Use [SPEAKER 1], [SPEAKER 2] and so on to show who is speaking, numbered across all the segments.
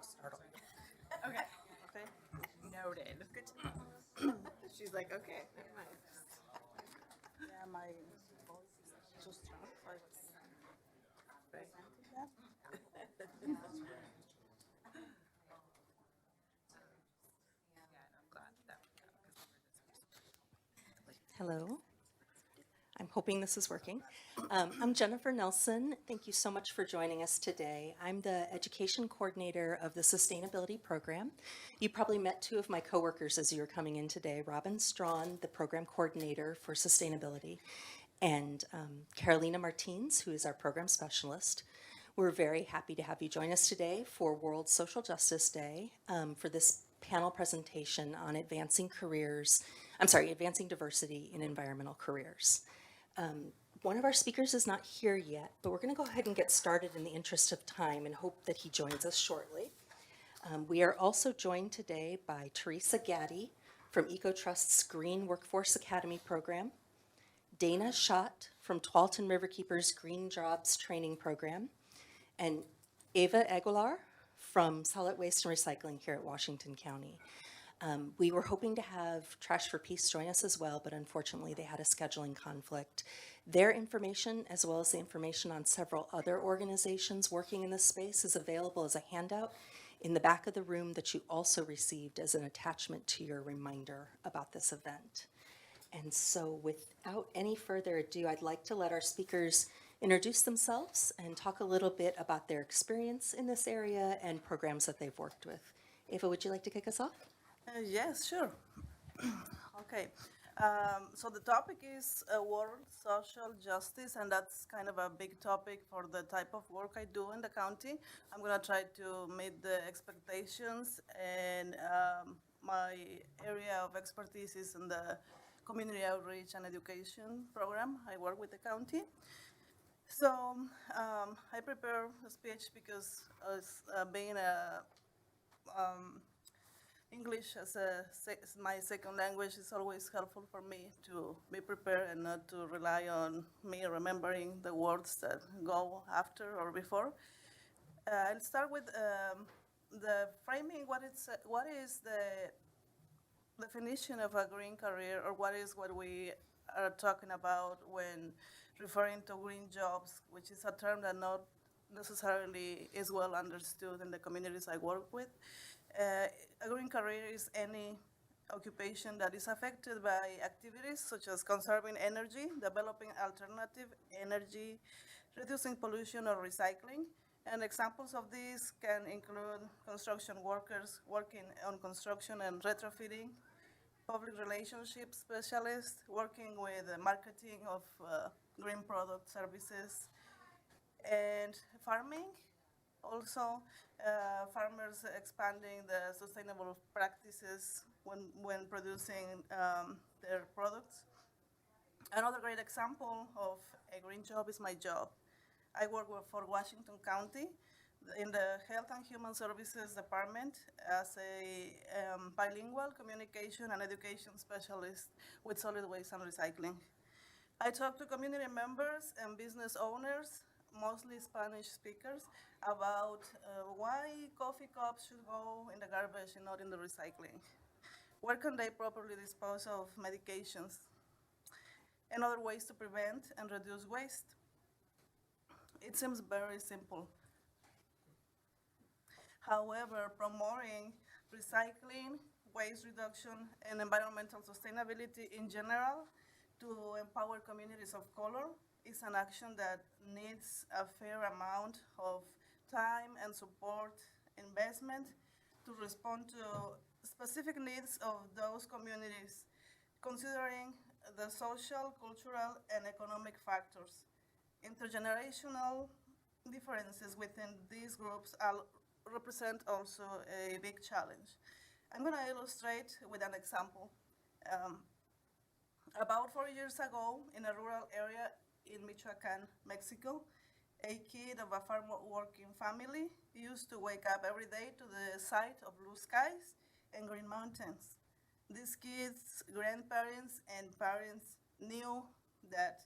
[SPEAKER 1] startled.
[SPEAKER 2] Okay.
[SPEAKER 3] Okay.
[SPEAKER 1] Noted.
[SPEAKER 2] Good to know. She's like, okay, never mind.
[SPEAKER 3] Yeah, my voice is too strong, so I was presenting that.
[SPEAKER 1] Yeah, and I'm glad that we got because
[SPEAKER 4] Hello. I'm hoping this is working. I'm Jennifer Nelson. Thank you so much for joining us today. I'm the education coordinator of the sustainability program. You probably met two of my coworkers as you were coming in today, Robin Strawn, the program coordinator for sustainability, and Carolina Martins, who is our program specialist. We're very happy to have you join us today for World Social Justice Day for this panel presentation on advancing diversity in environmental careers. One of our speakers is not here yet, but we're going to go ahead and get started in the interest of time and hope that he joins us shortly. We are also joined today by Teresa Gaddy from EcoTrust's Green Workforce Academy program, Dana Schot from Tualatin Riverkeepers Green Jobs Training Program, and Ava Aguilar from Solid Waste and Recycling here at Washington County. We were hoping to have Trash for Peace join us as well, but unfortunately they had a scheduling conflict. Their information, as well as the information on several other organizations working in this space, is available as a handout in the back of the room that you also received as an attachment to your reminder about this event. And so without any further ado, I'd like to let our speakers introduce themselves and talk a little bit about their experience in this area and programs that they've worked with. Ava, would you like to kick us off?
[SPEAKER 3] Yes, sure. Okay. So the topic is world social justice, and that's kind of a big topic for the type of work I do in the county. I'm going to try to meet the expectations, and my area of expertise is in the community outreach and education program. I work with the county. So I prepare a speech because being a English as my second language is always helpful for me to be prepared and not to rely on me remembering the words that go after or before. I'll start with the framing. What is the definition of a green career, or what is what we are talking about when referring to green jobs, which is a term that not necessarily is well understood in the communities I work with. A green career is any occupation that is affected by activities such as conserving energy, developing alternative energy, reducing pollution or recycling. And examples of these can include construction workers working on construction and retrofitting, public relationship specialists working with the marketing of green product services, and farming. Also, farmers expanding the sustainable practices when producing their products. Another great example of a green job is my job. I work for Washington County in the Health and Human Services Department as a bilingual communication and education specialist with solid waste and recycling. I talk to community members and business owners, mostly Spanish speakers, about why coffee cups should go in the garbage and not in the recycling. Where can they properly dispose of medications and other ways to prevent and reduce waste? It seems very simple. However, promoting recycling, waste reduction, and environmental sustainability in general to empower communities of color is an action that needs a fair amount of time and support investment to respond to specific needs of those communities, considering the social, cultural, and economic factors. Intergenerational differences within these groups represent also a big challenge. I'm going to illustrate with an example. Um, about 4 years ago, in a rural area in Michoacan, Mexico, a kid of a farm working family used to wake up every day to the sight of blue skies and green mountains. These kids' grandparents and parents knew that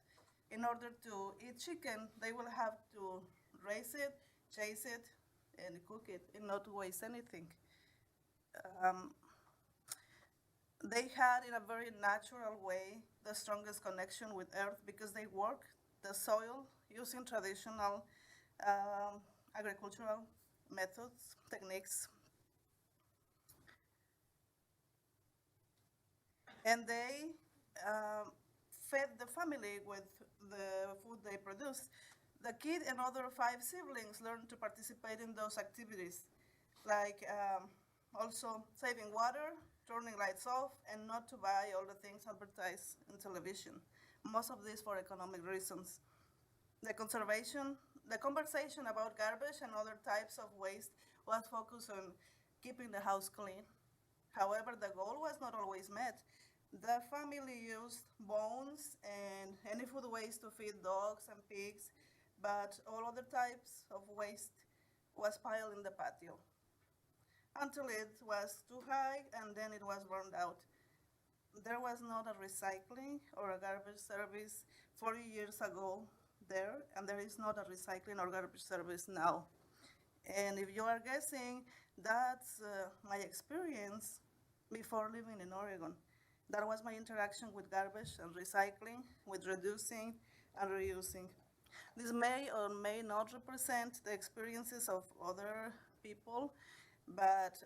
[SPEAKER 3] in order to eat chicken, they will have to raise it, chase it, and cook it and not waste anything. They had, in a very natural way, the strongest connection with earth because they work the soil using traditional agricultural methods, techniques. And they fed the family with the food they produced. The kid and other 5 siblings learned to participate in those activities, like also saving water, turning lights off, and not to buy all the things advertised in television. Most of this for economic reasons. The conversation about garbage and other types of waste was focused on keeping the house clean. However, the goal was not always met. The family used bones and any food waste to feed dogs and pigs, but all other types of waste was piled in the patio until it was too high and then it was burned out. There was not a recycling or a garbage service 40 years ago there, and there is not a recycling or garbage service now. And if you are guessing, that's my experience before living in Oregon. That was my interaction with garbage and recycling, with reducing and reusing. This may or may not represent the experiences of other people, but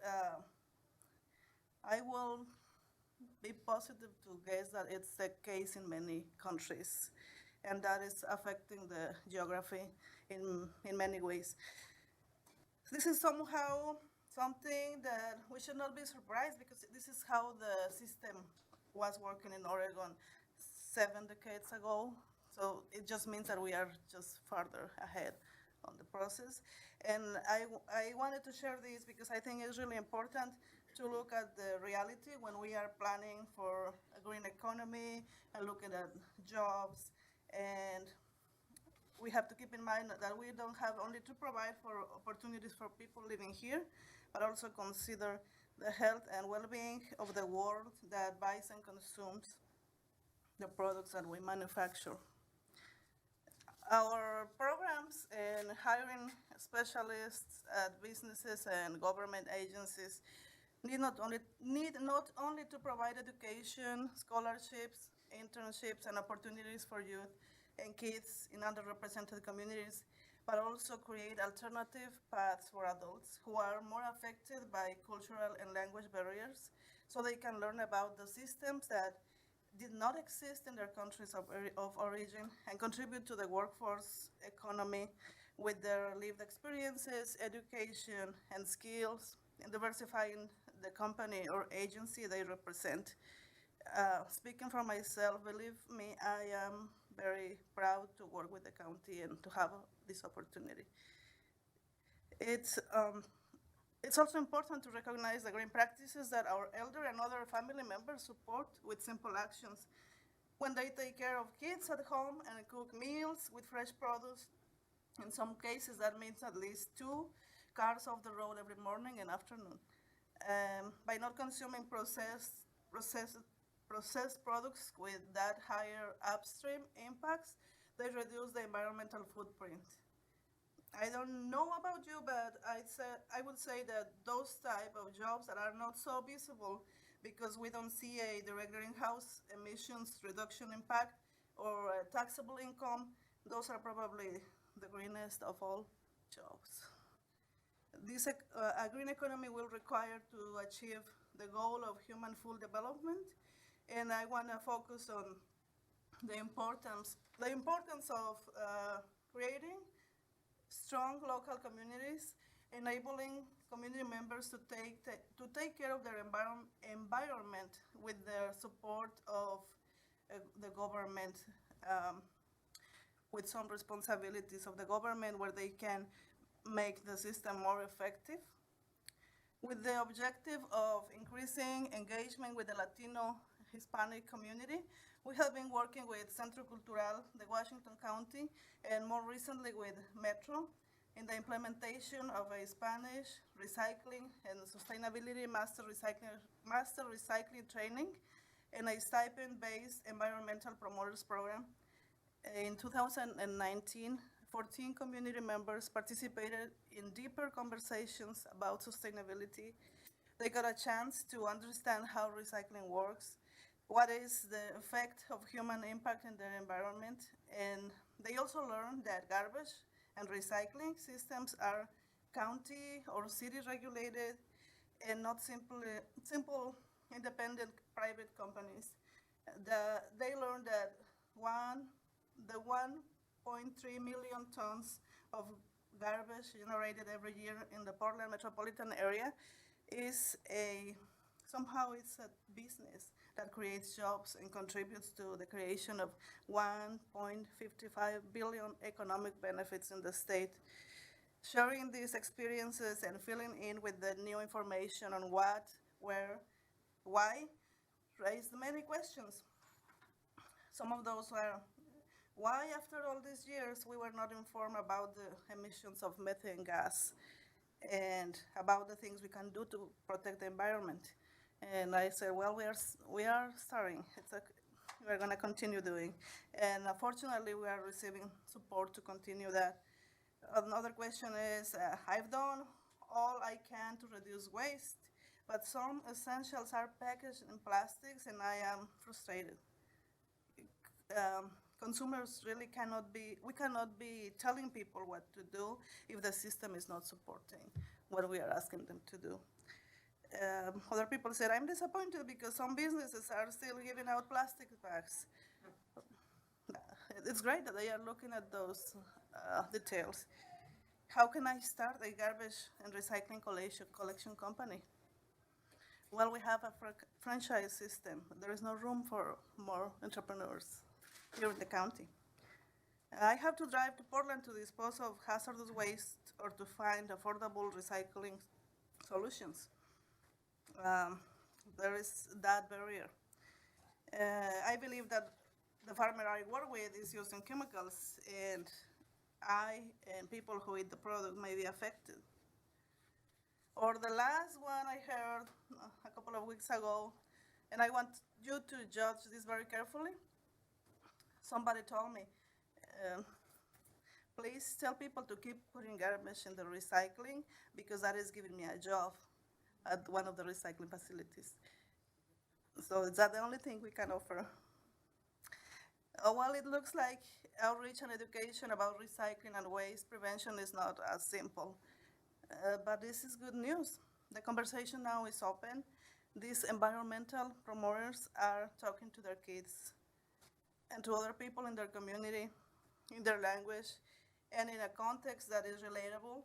[SPEAKER 3] I will be positive to guess that it's the case in many countries, and that is affecting the geography in many ways. This is somehow something that we should not be surprised because this is how the system was working in Oregon 7 decades ago. So it just means that we are just farther ahead on the process. And I wanted to share this because I think it's really important to look at the reality when we are planning for a green economy and looking at jobs. And we have to keep in mind that we don't have only to provide for opportunities for people living here, but also consider the health and well-being of the world that buys and consumes the products that we manufacture. Our programs in hiring specialists at businesses and government agencies need not only to provide education, scholarships, internships, and opportunities for youth and kids in underrepresented communities, but also create alternative paths for adults who are more affected by cultural and language barriers so they can learn about the systems that did not exist in their countries of origin and contribute to the workforce economy with their lived experiences, education, and skills, and diversifying the company or agency they represent. Speaking for myself, believe me, I am very proud to work with the county and to have this opportunity. It's also important to recognize the green practices that our elder and other family members support with simple actions. When they take care of kids at home and cook meals with fresh produce, in some cases that means at least 2 cars off the road every morning and afternoon. By not consuming processed products with that higher upstream impacts, they reduce the environmental footprint. I don't know about you, but I would say that those type of jobs that are not so visible because we don't see a direct greenhouse emissions reduction impact or taxable income, those are probably the greenest of all jobs. This a green economy will require to achieve the goal of human full development, and I want to focus on the importance of creating strong local communities, enabling community members to take care of their environment with the support of the government, with some responsibilities of the government where they can make the system more effective, with the objective of increasing engagement with the Latino Hispanic community. We have been working with Centro Cultural, the Washington County, and more recently with Metro in the implementation of a Spanish recycling and sustainability master recycling training and a stipend-based environmental promoters program. In 2019, 14 community members participated in deeper conversations about sustainability. They got a chance to understand how recycling works, what is the effect of human impact in their environment, and they also learned that garbage and recycling systems are county or city regulated and not simple independent private companies. They learned that the 1.3 million tons of garbage generated every year in the Portland metropolitan area is somehow it's a business that creates jobs and contributes to the creation of 1.55 billion economic benefits in the state. Sharing these experiences and filling in with the new information on what, where, why raised many questions. Some of those were, why after all these years we were not informed about the emissions of methane gas and about the things we can do to protect the environment? And I said, well, we are starting. We're going to continue doing. And fortunately, we are receiving support to continue that. Another question is, I've done all I can to reduce waste, but some essentials are packaged in plastics, and I am frustrated. Consumers really we cannot be telling people what to do if the system is not supporting what we are asking them to do. Other people said, I'm disappointed because some businesses are still giving out plastic bags. It's great that they are looking at those details. How can I start a garbage and recycling collection company? Well, we have a franchise system. There is no room for more entrepreneurs here in the county. I have to drive to Portland to dispose of hazardous waste or to find affordable recycling solutions. There is that barrier. I believe that the farmer I work with is using chemicals, and I and people who eat the product may be affected. Or the last one I heard a couple of weeks ago, and I want you to judge this very carefully. Somebody told me, please tell people to keep putting garbage in the recycling because that is giving me a job at one of the recycling facilities. So is that the only thing we can offer? Well, it looks like outreach and education about recycling and waste prevention is not as simple. But this is good news. The conversation now is open. These environmental promoters are talking to their kids and to other people in their community, in their language, and in a context that is relatable.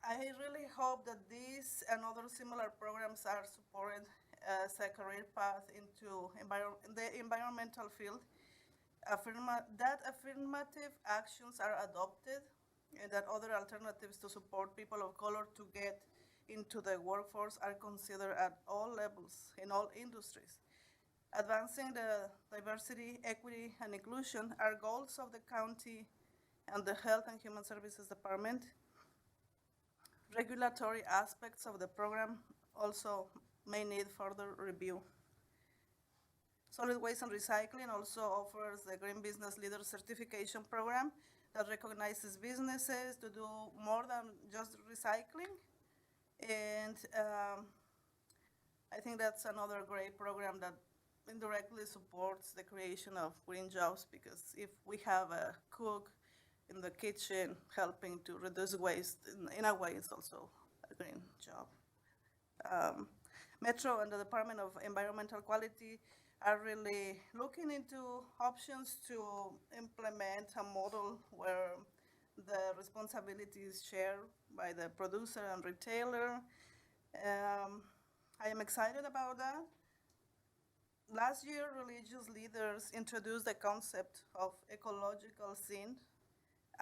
[SPEAKER 3] I really hope that these and other similar programs are supported as a career path into the environmental field. That affirmative actions are adopted and that other alternatives to support people of color to get into the workforce are considered at all levels, in all industries. Advancing the diversity, equity, and inclusion are goals of the county and the Health and Human Services Department. Regulatory aspects of the program also may need further review. Solid Waste and Recycling also offers the Green Business Leader Certification Program that recognizes businesses to do more than just recycling. And I think that's another great program that indirectly supports the creation of green jobs, because if we have a cook in the kitchen helping to reduce waste, in a way it's also a green job. Metro and the Department of Environmental Quality are really looking into options to implement a model where the responsibility is shared by the producer and retailer. I am excited about that. Last year, religious leaders introduced the concept of ecological sin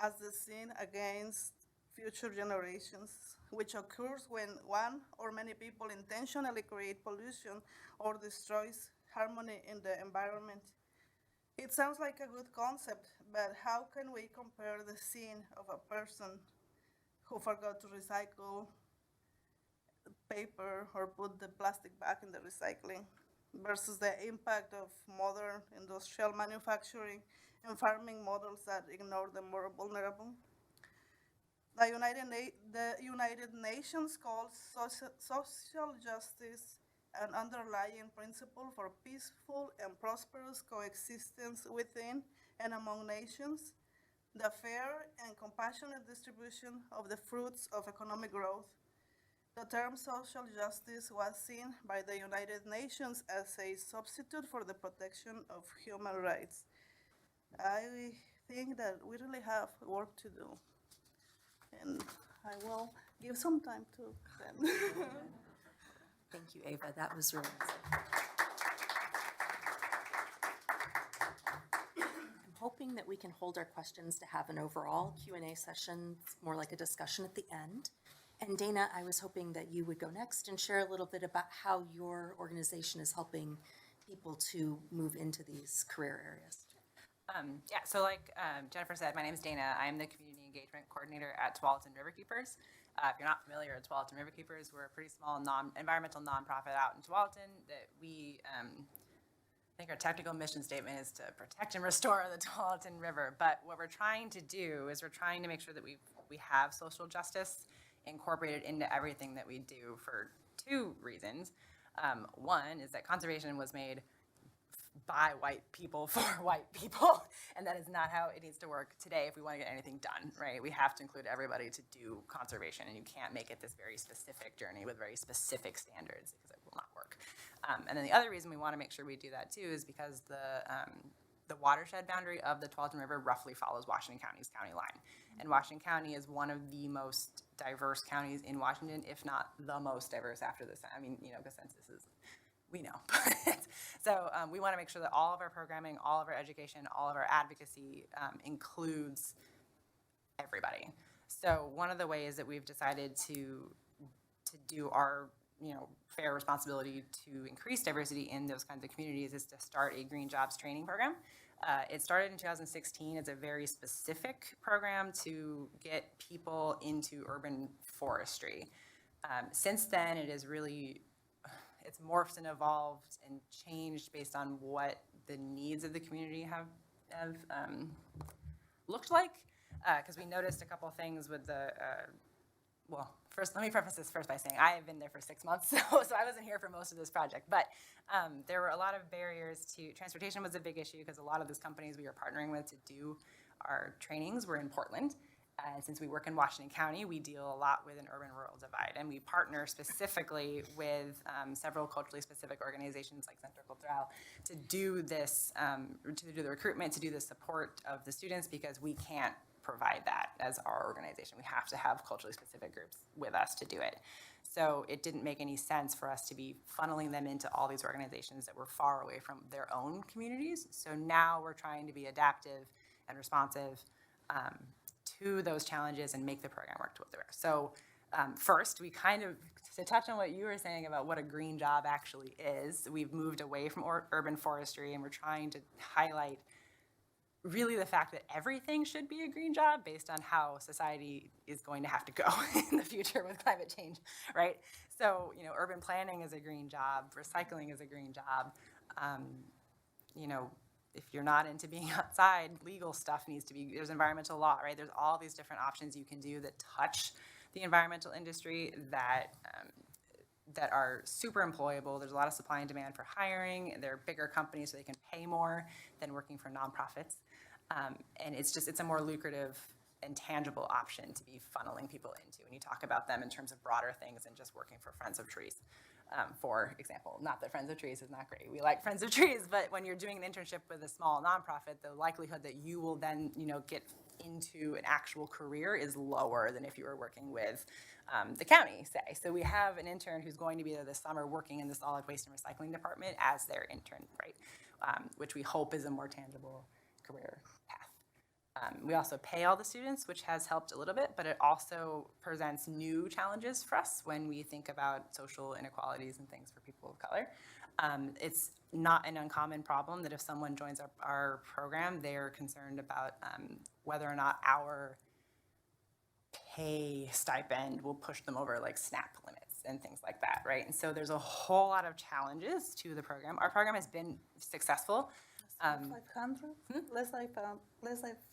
[SPEAKER 3] as the sin against future generations, which occurs when one or many people intentionally create pollution or destroys harmony in the environment. It sounds like a good concept, but how can we compare the sin of a person who forgot to recycle paper or put the plastic back in the recycling? versus the impact of modern industrial manufacturing and farming models that ignore the more vulnerable. The United Nations calls social justice an underlying principle for peaceful and prosperous coexistence within and among nations, the fair and compassionate distribution of the fruits of economic growth. The term social justice was seen by the United Nations as a substitute for the protection of human rights. I think that we really have work to do, and I will give some time to them.
[SPEAKER 4] Thank you, Ava. That was really nice. I'm hoping that we can hold our questions to have an overall Q&A session, more like a discussion at the end. And Dana, I was hoping that you would go next and share a little bit about how your organization is helping people to move into these career areas.
[SPEAKER 1] So like Jennifer said, my name is Dana. I am the Community Engagement Coordinator at Tualatin Riverkeepers. If you're not familiar with Tualatin Riverkeepers, we're a pretty small environmental nonprofit out in Tualatin that we, I think our technical mission statement is to protect and restore the Tualatin River. But what we're trying to do is we're trying to make sure that we have social justice incorporated into everything that we do for two reasons. One is that conservation was made by white people for white people, and that is not how it needs to work today if we want to get anything done, right? We have to include everybody to do conservation, and you can't make it this very specific journey with very specific standards because it will not work. And then the other reason we want to make sure we do that too is because the watershed boundary of the Tualatin River roughly follows Washington County's county line. And Washington County is one of the most diverse counties in Washington, if not the most diverse after the, I mean, the census is, we know. So we want to make sure that all of our programming, all of our education, all of our advocacy includes everybody. So one of the ways that we've decided to do our fair responsibility to increase diversity in those kinds of communities is to start a green jobs training program. It started in 2016. It's a very specific program to get people into urban forestry. Since then, it's morphed and evolved and changed based on what the needs of the community have looked like. Because we noticed a couple of things with the, first, let me preface this first by saying I have been there for 6 months, so I wasn't here for most of this project. But there were a lot of barriers to, transportation was a big issue because a lot of those companies we were partnering with to do our trainings were in Portland. And since we work in Washington County, we deal a lot with an urban-rural divide. And we partner specifically with several culturally specific organizations like Centro Cultural to do this, to do the recruitment, to do the support of the students, because we can't provide that as our organization. We have to have culturally specific groups with us to do it. So it didn't make any sense for us to be funneling them into all these organizations that were far away from their own communities. So now we're trying to be adaptive and responsive to those challenges and make the program work to what they were. So first, we kind of, to touch on what you were saying about what a green job actually is, we've moved away from urban forestry, and we're trying to highlight really the fact that everything should be a green job based on how society is going to have to go in the future with climate change, right? So, urban planning is a green job, recycling is a green job. If you're not into being outside, legal stuff needs to be, there's environmental law, right? There's all these different options you can do that touch the environmental industry that are super employable. There's a lot of supply and demand for hiring. They're bigger companies, so they can pay more than working for nonprofits. And it's a more lucrative and tangible option to be funneling people into when you talk about them in terms of broader things than just working for Friends of Trees. For example, not that Friends of Trees is not great. We like Friends of Trees, but when you're doing an internship with a small nonprofit, the likelihood that you will then, get into an actual career is lower than if you were working with the county, say. So we have an intern who's going to be there this summer working in the solid waste and recycling department as their intern, right? Which we hope is a more tangible career path. We also pay all the students, which has helped a little bit, but it also presents new challenges for us when we think about social inequalities and things for people of color. It's not an uncommon problem that if someone joins our program, they're concerned about whether or not our pay stipend will push them over like SNAP limits. and things like that, right? And so there's a whole lot of challenges to the program. Our program has been successful.
[SPEAKER 3] 500? Less than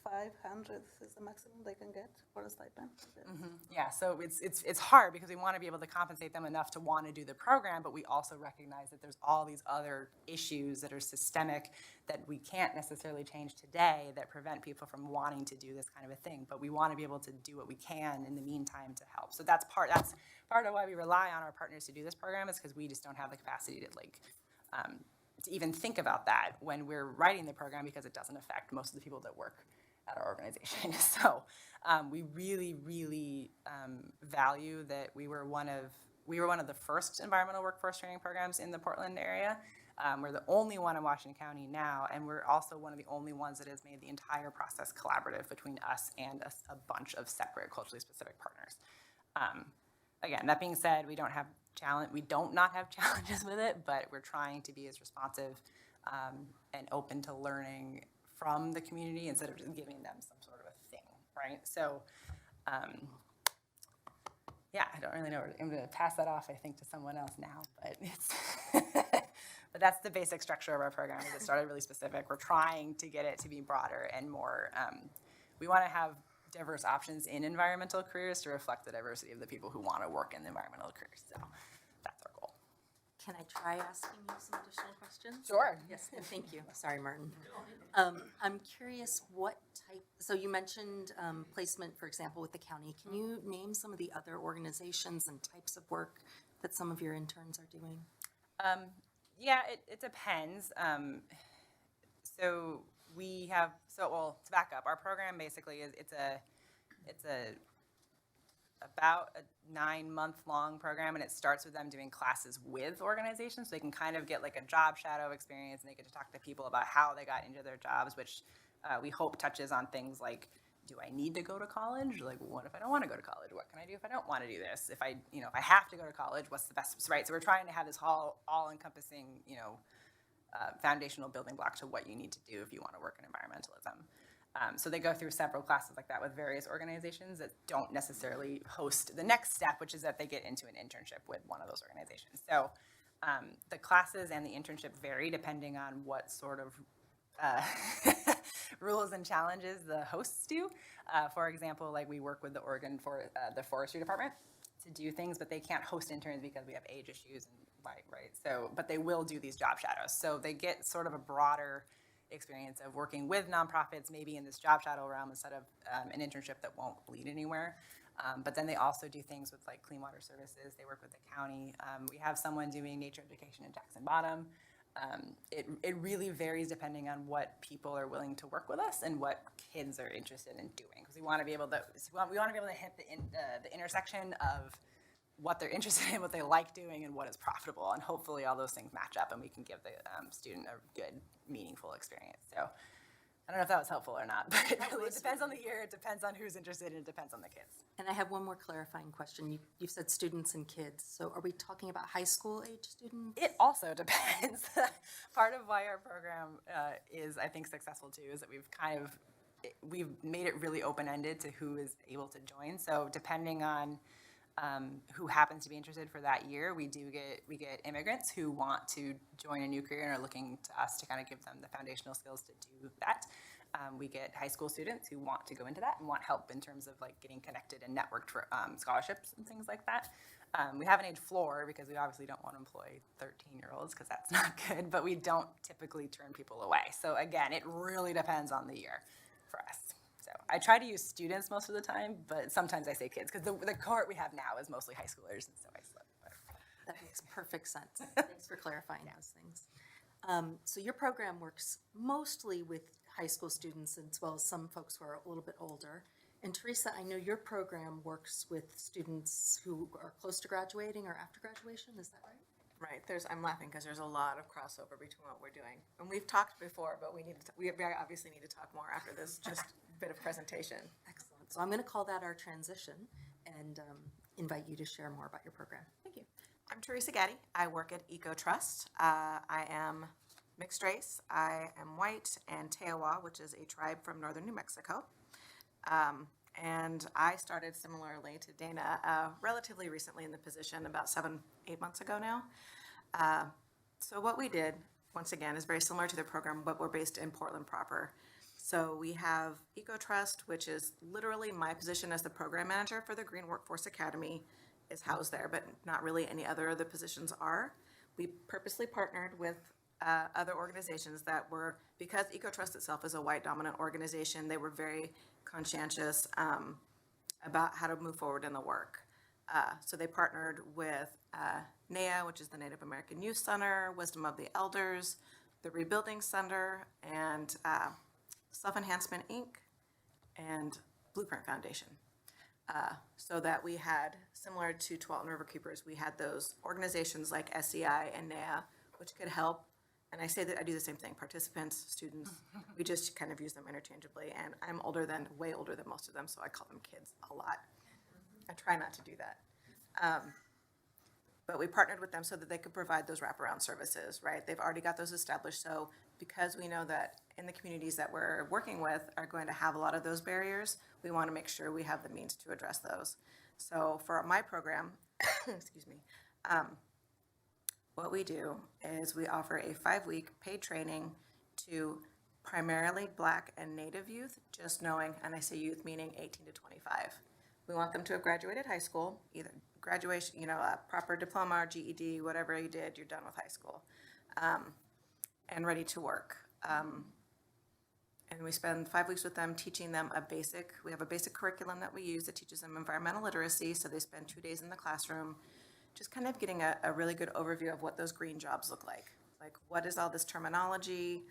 [SPEAKER 3] 500 is the maximum they can get for a stipend.
[SPEAKER 1] Yeah, so it's hard because we want to be able to compensate them enough to want to do the program, but we also recognize that there's all these other issues that are systemic that we can't necessarily change today that prevent people from wanting to do this kind of a thing. But we want to be able to do what we can in the meantime to help. So that's part of why we rely on our partners to do this program, is because we just don't have the capacity to even think about that when we're writing the program, because it doesn't affect most of the people that work at our organization. So we really, really value that we were one of the first environmental workforce training programs in the Portland area. We're the only one in Washington County now, and we're also one of the only ones that has made the entire process collaborative between us and a bunch of separate culturally specific partners. Again, that being said, we don't not have challenges with it, but we're trying to be as responsive and open to learning from the community instead of just giving them some sort of a thing, right? So, yeah, I don't really know. I'm going to pass that off, I think, to someone else now, but but that's the basic structure of our program. It started really specific. We're trying to get it to be broader and more. We want to have diverse options in environmental careers to reflect the diversity of the people who want to work in the environmental careers. So that's our goal.
[SPEAKER 4] Can I try asking you some additional questions?
[SPEAKER 1] Sure.
[SPEAKER 4] Yes, and thank you. Sorry, Martin. I'm curious what type, so you mentioned placement, for example, with the county. Can you name some of the other organizations and types of work that some of your interns are doing?
[SPEAKER 1] Yeah, it depends. So to back up, our program basically is it's about a 9-month-long program, and it starts with them doing classes with organizations, so they can kind of get like a job shadow experience, and they get to talk to people about how they got into their jobs, which we hope touches on things like, do I need to go to college? Like, what if I don't want to go to college? What can I do if I don't want to do this? If I have to go to college, what's the best, right? So we're trying to have this all-encompassing, foundational building block to what you need to do if you want to work in environmentalism. So they go through several classes like that with various organizations that don't necessarily host the next step, which is that they get into an internship with one of those organizations. So the classes and the internship vary depending on what sort of rules and challenges the hosts do. For example, like we work with the the forestry department to do things, but they can't host interns because we have age issues and right. So, but they will do these job shadows. So they get sort of a broader experience of working with nonprofits, maybe in this job shadow realm instead of an internship that won't lead anywhere. But then they also do things with like clean water services. They work with the county. We have someone doing nature education in Jackson Bottom. It really varies depending on what people are willing to work with us and what kids are interested in doing. Because we want to be able to hit the intersection of what they're interested in, what they like doing, and what is profitable. And hopefully all those things match up and we can give the student a good, meaningful experience. So I don't know if that was helpful or not, but it depends on the year, it depends on who's interested, and it depends on the kids.
[SPEAKER 4] And I have one more clarifying question. You said students and kids, so are we talking about high school age students?
[SPEAKER 1] It also depends. Part of why our program is, I think, successful too, is that we've made it really open-ended to who is able to join. So depending on who happens to be interested for that year, we get immigrants who want to join a new career and are looking to us to kind of give them the foundational skills to do that. We get high school students who want to go into that and want help in terms of like getting connected and networked for scholarships and things like that. We have an age floor because we obviously don't want to employ 13-year-olds because that's not good, but we don't typically turn people away. So again, it really depends on the year for us. So I try to use students most of the time, but sometimes I say kids because the cohort we have now is mostly high schoolers, and so I slip.
[SPEAKER 4] That makes perfect sense. Thanks for clarifying those things. So your program works mostly with high school students as well as some folks who are a little bit older. And Teresa, I know your program works with students who are close to graduating or after graduation, is that right?
[SPEAKER 2] Right. I'm laughing because there's a lot of crossover between what we're doing. And we've talked before, but we obviously need to talk more after this just bit of presentation.
[SPEAKER 4] Excellent. So I'm going to call that our transition and invite you to share more about your program.
[SPEAKER 2] Thank you. I'm Teresa Gaddy. I work at EcoTrust. I am mixed race. I am white and Tewa, which is a tribe from northern New Mexico. And I started similarly to Dana relatively recently in the position, about 7-8 months ago now. So what we did, once again, is very similar to the program, but we're based in Portland proper. So we have EcoTrust, which is literally my position as the program manager for the Green Workforce Academy is housed there, but not really any other of the positions are. We purposely partnered with other organizations that were, because EcoTrust itself is a white dominant organization, they were very conscientious about how to move forward in the work. So they partnered with NAA, which is the Native American Youth Center, Wisdom of the Elders, the Rebuilding Center, and Self Enhancement Inc., and Blueprint Foundation. So that we had, similar to Tualatin Riverkeepers, we had those organizations like SEI and NAA, which could help. And I say that I do the same thing, participants, students, we just kind of use them interchangeably. And I'm way older than most of them, so I call them kids a lot. I try not to do that. But we partnered with them so that they could provide those wraparound services, right? They've already got those established. So because we know that in the communities that we're working with are going to have a lot of those barriers, we want to make sure we have the means to address those. So for my program, excuse me, what we do is we offer a 5-week paid training to primarily Black and Native youth, just knowing, and I say youth meaning 18 to 25. We want them to have graduated high school, either graduation, a proper diploma or GED, whatever you did, you're done with high school, and ready to work. And we spend 5 weeks with them, teaching them we have a basic curriculum that we use that teaches them environmental literacy, so they spend 2 days in the classroom, just kind of getting a really good overview of what those green jobs look like. Like, what is all this terminology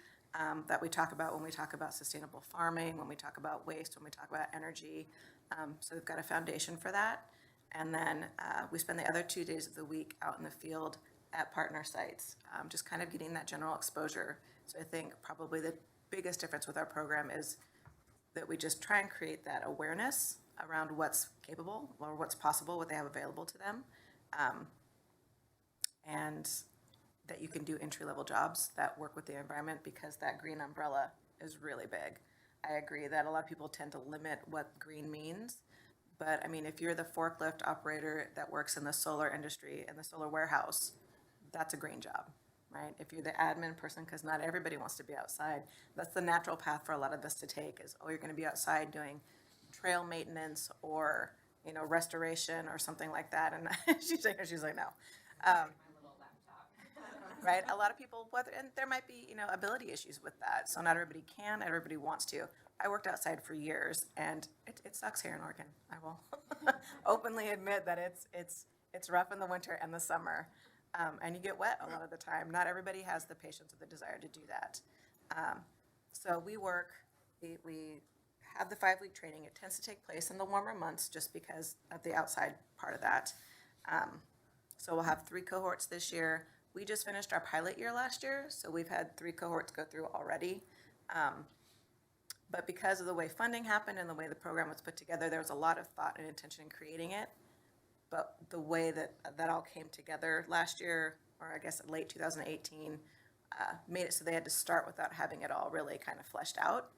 [SPEAKER 2] that we talk about when we talk about sustainable farming, when we talk about waste, when we talk about energy. So we've got a foundation for that. And then we spend the other 2 days of the week out in the field at partner sites, just kind of getting that general exposure. So I think probably the biggest difference with our program is that we just try and create that awareness around what's capable or what's possible, what they have available to them. And that you can do entry-level jobs that work with the environment, because that green umbrella is really big. I agree that a lot of people tend to limit what green means, but I mean, if you're the forklift operator that works in the solar industry, in the solar warehouse, that's a green job, right? If you're the admin person, because not everybody wants to be outside, that's the natural path for a lot of us to take is, oh, you're going to be outside doing trail maintenance or, restoration or something like that. And she's like, no. Right? A lot of people, and there might be, ability issues with that. So not everybody can, everybody wants to. I worked outside for years, and it sucks here in Oregon. I will openly admit that it's rough in the winter and the summer, and you get wet a lot of the time. Not everybody has the patience or the desire to do that. So we have the 5-week training. It tends to take place in the warmer months just because of the outside part of that. So we'll have 3 cohorts this year. We just finished our pilot year last year, so we've had 3 cohorts go through already. But because of the way funding happened and the way the program was put together, there was a lot of thought and intention in creating it. But the way that all came together last year, or I guess late 2018, made it so they had to start without having it all really kind of fleshed out.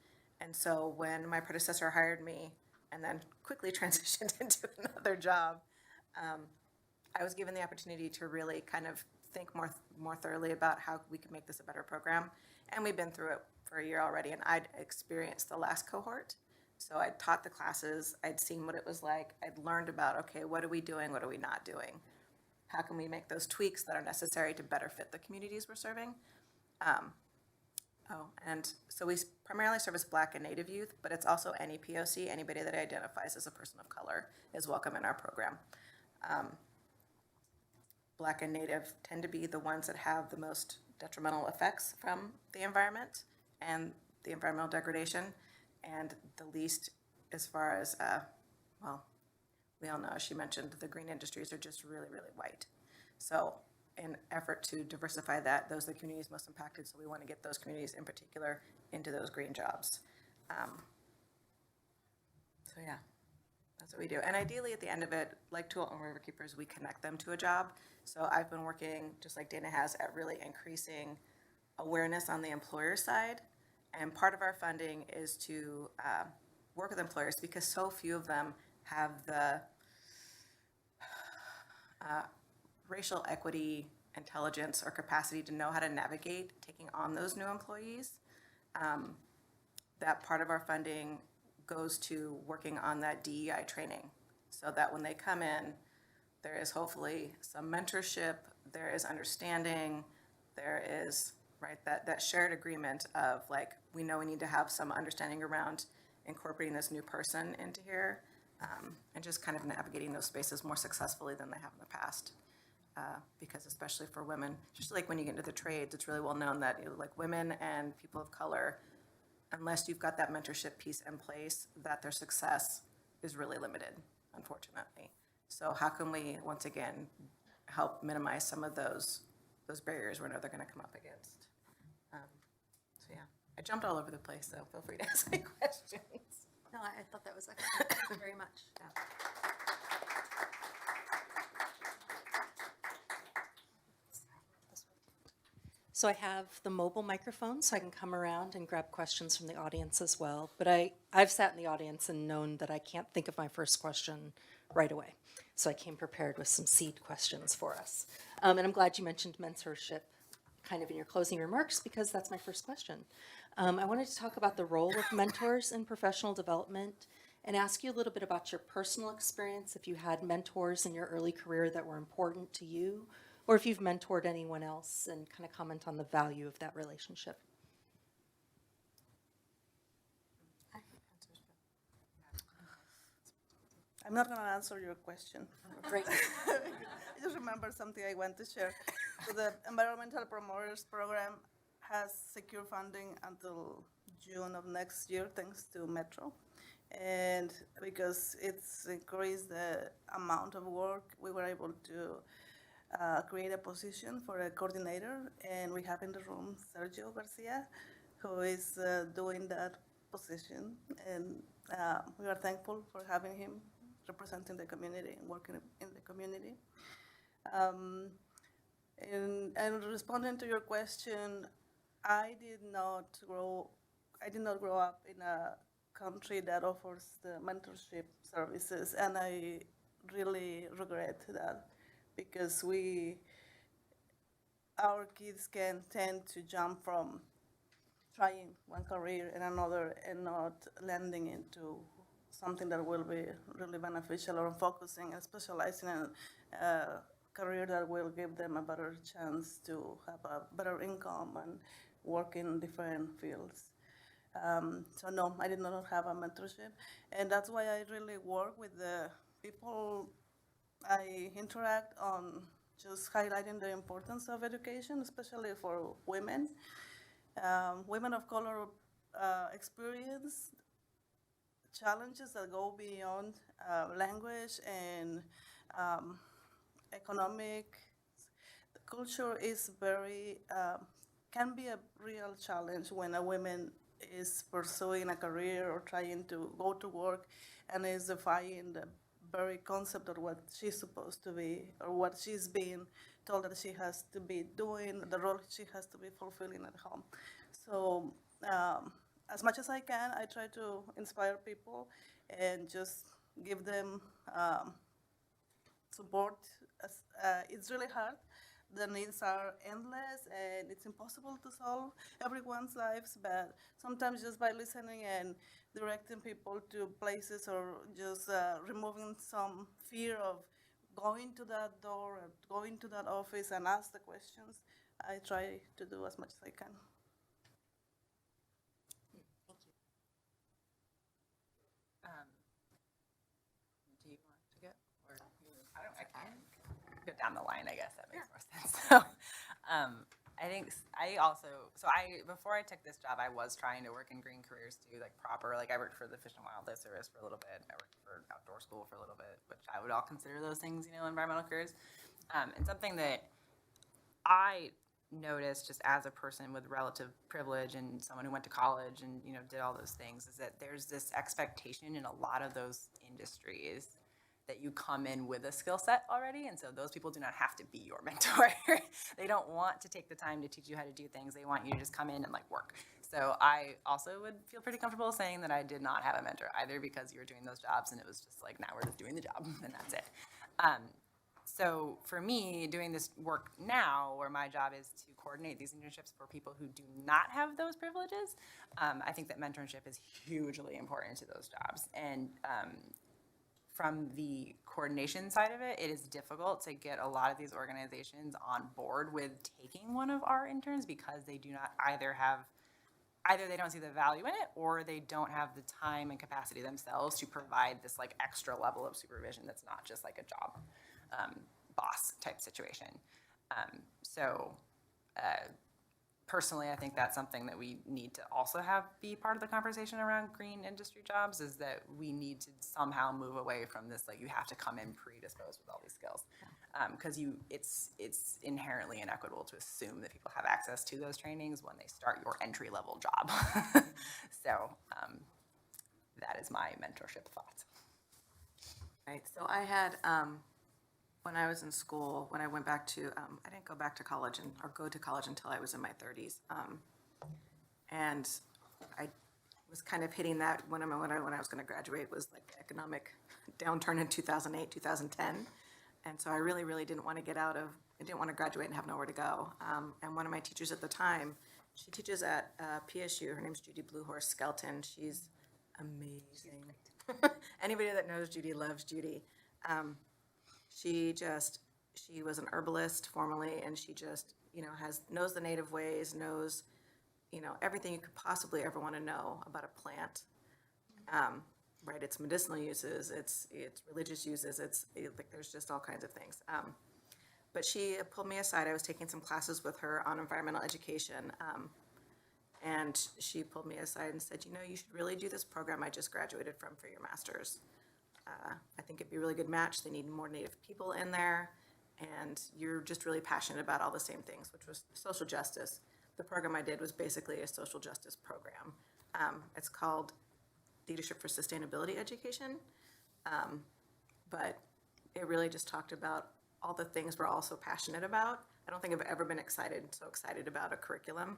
[SPEAKER 2] And so when my predecessor hired me and then quickly transitioned into another job, I was given the opportunity to really kind of think more thoroughly about how we could make this a better program. And we've been through it for a year already, and I'd experienced the last cohort. So I'd taught the classes, I'd seen what it was like, I'd learned about, okay, what are we doing, what are we not doing? How can we make those tweaks that are necessary to better fit the communities we're serving? And so we primarily service Black and Native youth, but it's also any POC, anybody that identifies as a person of color is welcome in our program. Black and Native tend to be the ones that have the most detrimental effects from the environment and the environmental degradation, and the least as far as, we all know, she mentioned the green industries are just really, really white. So in effort to diversify that, those are the communities most impacted, so we want to get those communities in particular into those green jobs. So yeah, that's what we do. And ideally at the end of it, like Tualatin Riverkeepers, we connect them to a job. So I've been working, just like Dana has, at really increasing awareness on the employer side. And part of our funding is to work with employers because so few of them have the racial equity, intelligence, or capacity to know how to navigate taking on those new employees. That part of our funding goes to working on that DEI training so that when they come in, there is hopefully some mentorship, there is understanding, there is, right, that shared agreement of like, we know we need to have some understanding around incorporating this new person into here, and just kind of navigating those spaces more successfully than they have in the past. Because especially for women, just like when you get into the trades, it's really well known that like women and people of color, unless you've got that mentorship piece in place, that their success is really limited, unfortunately. So how can we, once again, help minimize some of those barriers we know they're gonna come up against? So yeah, I jumped all over the place, so feel free to ask me questions.
[SPEAKER 4] No, I thought that was excellent. Thank you very much. Yeah. So I have the mobile microphone, so I can come around and grab questions from the audience as well. But I've sat in the audience and known that I can't think of my first question right away. So I came prepared with some seed questions for us. And I'm glad you mentioned mentorship kind of in your closing remarks because that's my first question. I wanted to talk about the role of mentors in professional development and ask you a little bit about your personal experience, if you had mentors in your early career that were important to you, or if you've mentored anyone else, and kind of comment on the value of that relationship.
[SPEAKER 3] I'm not gonna answer your question.
[SPEAKER 4] Great.
[SPEAKER 3] I just remember something I want to share. So the Environmental Promoters Program has secure funding until June of next year, thanks to Metro. And because it's increased the amount of work, we were able to create a position for a coordinator, and we have in the room Sergio Garcia, who is doing that position, and we are thankful for having him representing the community and working in the community. And responding to your question, I did not grow up in a country that offers the mentorship services, and I really regret that. Because our kids can tend to jump from trying one career and another and not landing into something that will be really beneficial, or focusing and specializing in a career that will give them a better chance to have a better income and work in different fields. So no, I did not have a mentorship, and that's why I really work with the people I interact on, just highlighting the importance of education, especially for women. Women of color experience challenges that go beyond language and economic. The culture is can be a real challenge when a woman is pursuing a career or trying to go to work and is defying the very concept of what she's supposed to be, or what she's being told that she has to be doing, the role she has to be fulfilling at home. So as much as I can, I try to inspire people and just give them support. It's really hard. The needs are endless, and it's impossible to solve everyone's lives, but sometimes just by listening and directing people to places, or just removing some fear of going to that door or going to that office and ask the questions, I try to do as much as I can.
[SPEAKER 4] Thank you.
[SPEAKER 1] Do you want to go, or I can go down the line? I guess that makes more sense. So, I think before I took this job, I was trying to work in green careers too, like proper. Like I worked for the Fish and Wildlife Service for a little bit. I worked for outdoor school for a little bit, which I would all consider those things, environmental careers. And something that I noticed just as a person with relative privilege and someone who went to college and did all those things is that there's this expectation in a lot of those industries that you come in with a skill set already, and so those people do not have to be your mentor. They don't want to take the time to teach you how to do things. They want you to just come in and like work. So I also would feel pretty comfortable saying that I did not have a mentor either, because you were doing those jobs and it was just like, now we're just doing the job and that's it. So for me, doing this work now, where my job is to coordinate these internships for people who do not have those privileges, I think that mentorship is hugely important to those jobs. And from the coordination side of it, it is difficult to get a lot of these organizations on board with taking one of our interns, because they do not either they don't see the value in it, or they don't have the time and capacity themselves to provide this like extra level of supervision that's not just like a job boss type situation. Personally, I think that's something that we need to also have be part of the conversation around green industry jobs, is that we need to somehow move away from this, like you have to come in predisposed with all these skills. Because it's inherently inequitable to assume that people have access to those trainings when they start your entry-level job. So that is my mentorship thoughts.
[SPEAKER 2] Right, so I had, when I was in school, when I went back to, I didn't go back to college or go to college until I was in my 30s. And I was kind of hitting that when I was going to graduate, was like the economic downturn in 2008, 2010. And so I really, really didn't want to I didn't want to graduate and have nowhere to go. And one of my teachers at the time, she teaches at PSU, her name's Judy Bluehorse Skelton. She's amazing. Anybody that knows Judy loves Judy. She was an herbalist formerly, and she just, knows the native ways, knows, everything you could possibly ever want to know about a plant. Right, its medicinal uses, its religious uses, there's just all kinds of things. But she pulled me aside. I was taking some classes with her on environmental education, and she pulled me aside and said, you should really do this program I just graduated from for your master's. I think it'd be a really good match. They need more Native people in there, and you're just really passionate about all the same things, which was social justice. The program I did was basically a social justice program. It's called Leadership for Sustainability Education, but it really just talked about all the things we're all so passionate about. I don't think I've ever been so excited about a curriculum,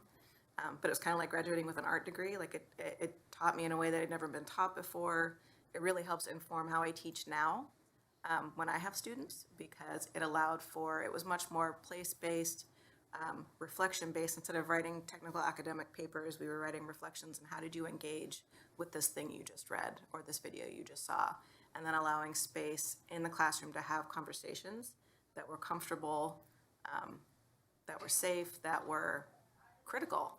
[SPEAKER 2] but it was kind of like graduating with an art degree. Like it taught me in a way that I'd never been taught before. It really helps inform how I teach now when I have students, because it was much more place-based, reflection-based. Instead of writing technical academic papers, we were writing reflections on how did you engage with this thing you just read or this video you just saw, and then allowing space in the classroom to have conversations that were comfortable, that were safe, that were critical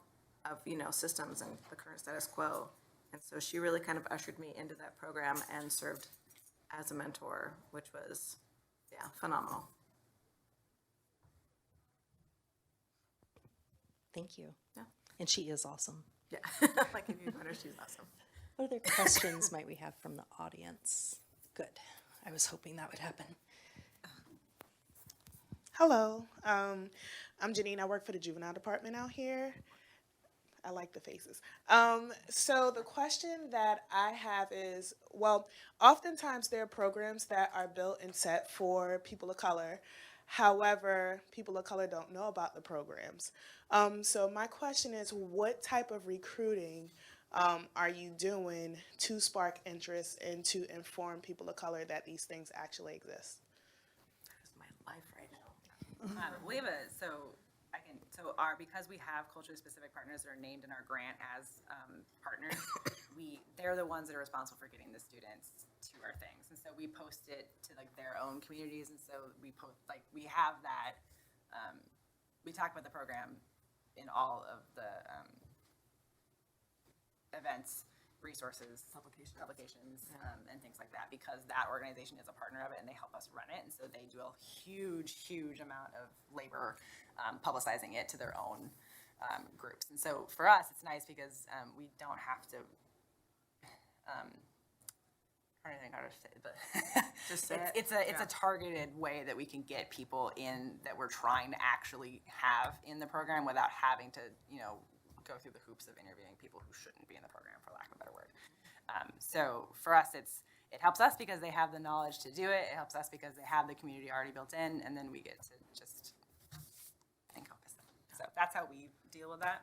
[SPEAKER 2] of systems and the current status quo. And so she really kind of ushered me into that program and served as a mentor, which was phenomenal.
[SPEAKER 4] Thank you.
[SPEAKER 2] Yeah.
[SPEAKER 4] And she is awesome.
[SPEAKER 2] Yeah, like if you've met her, she's awesome.
[SPEAKER 4] What other questions might we have from the audience? Good. I was hoping that would happen.
[SPEAKER 5] Hello, I'm Janine. I work for the juvenile department out here. I like the faces. So the question that I have is, oftentimes there are programs that are built and set for people of color. However, people of color don't know about the programs. So my question is, what type of recruiting are you doing to spark interest and to inform people of color that these things actually exist?
[SPEAKER 2] That is my life right now.
[SPEAKER 1] We have because we have culturally specific partners that are named in our grant as partners, they're the ones that are responsible for getting the students to our things. And so we post it to like their own communities. And so we have that, we talk about the program in all of the events, resources, publications, and things like that, because that organization is a partner of it and they help us run it. And so they do a huge amount of labor publicizing it to their own groups. And so for us, it's nice because we don't have to, I'm trying to think how to say it, but
[SPEAKER 2] Just say
[SPEAKER 1] it's a targeted way that we can get people in that we're trying to actually have in the program without having to, go through the hoops of interviewing people who shouldn't be in the program, for lack of a better word. So for us, it's it helps us because they have the knowledge to do it. It helps us because they have the community already built in, and then we get to just encompass them. So that's how we deal with that.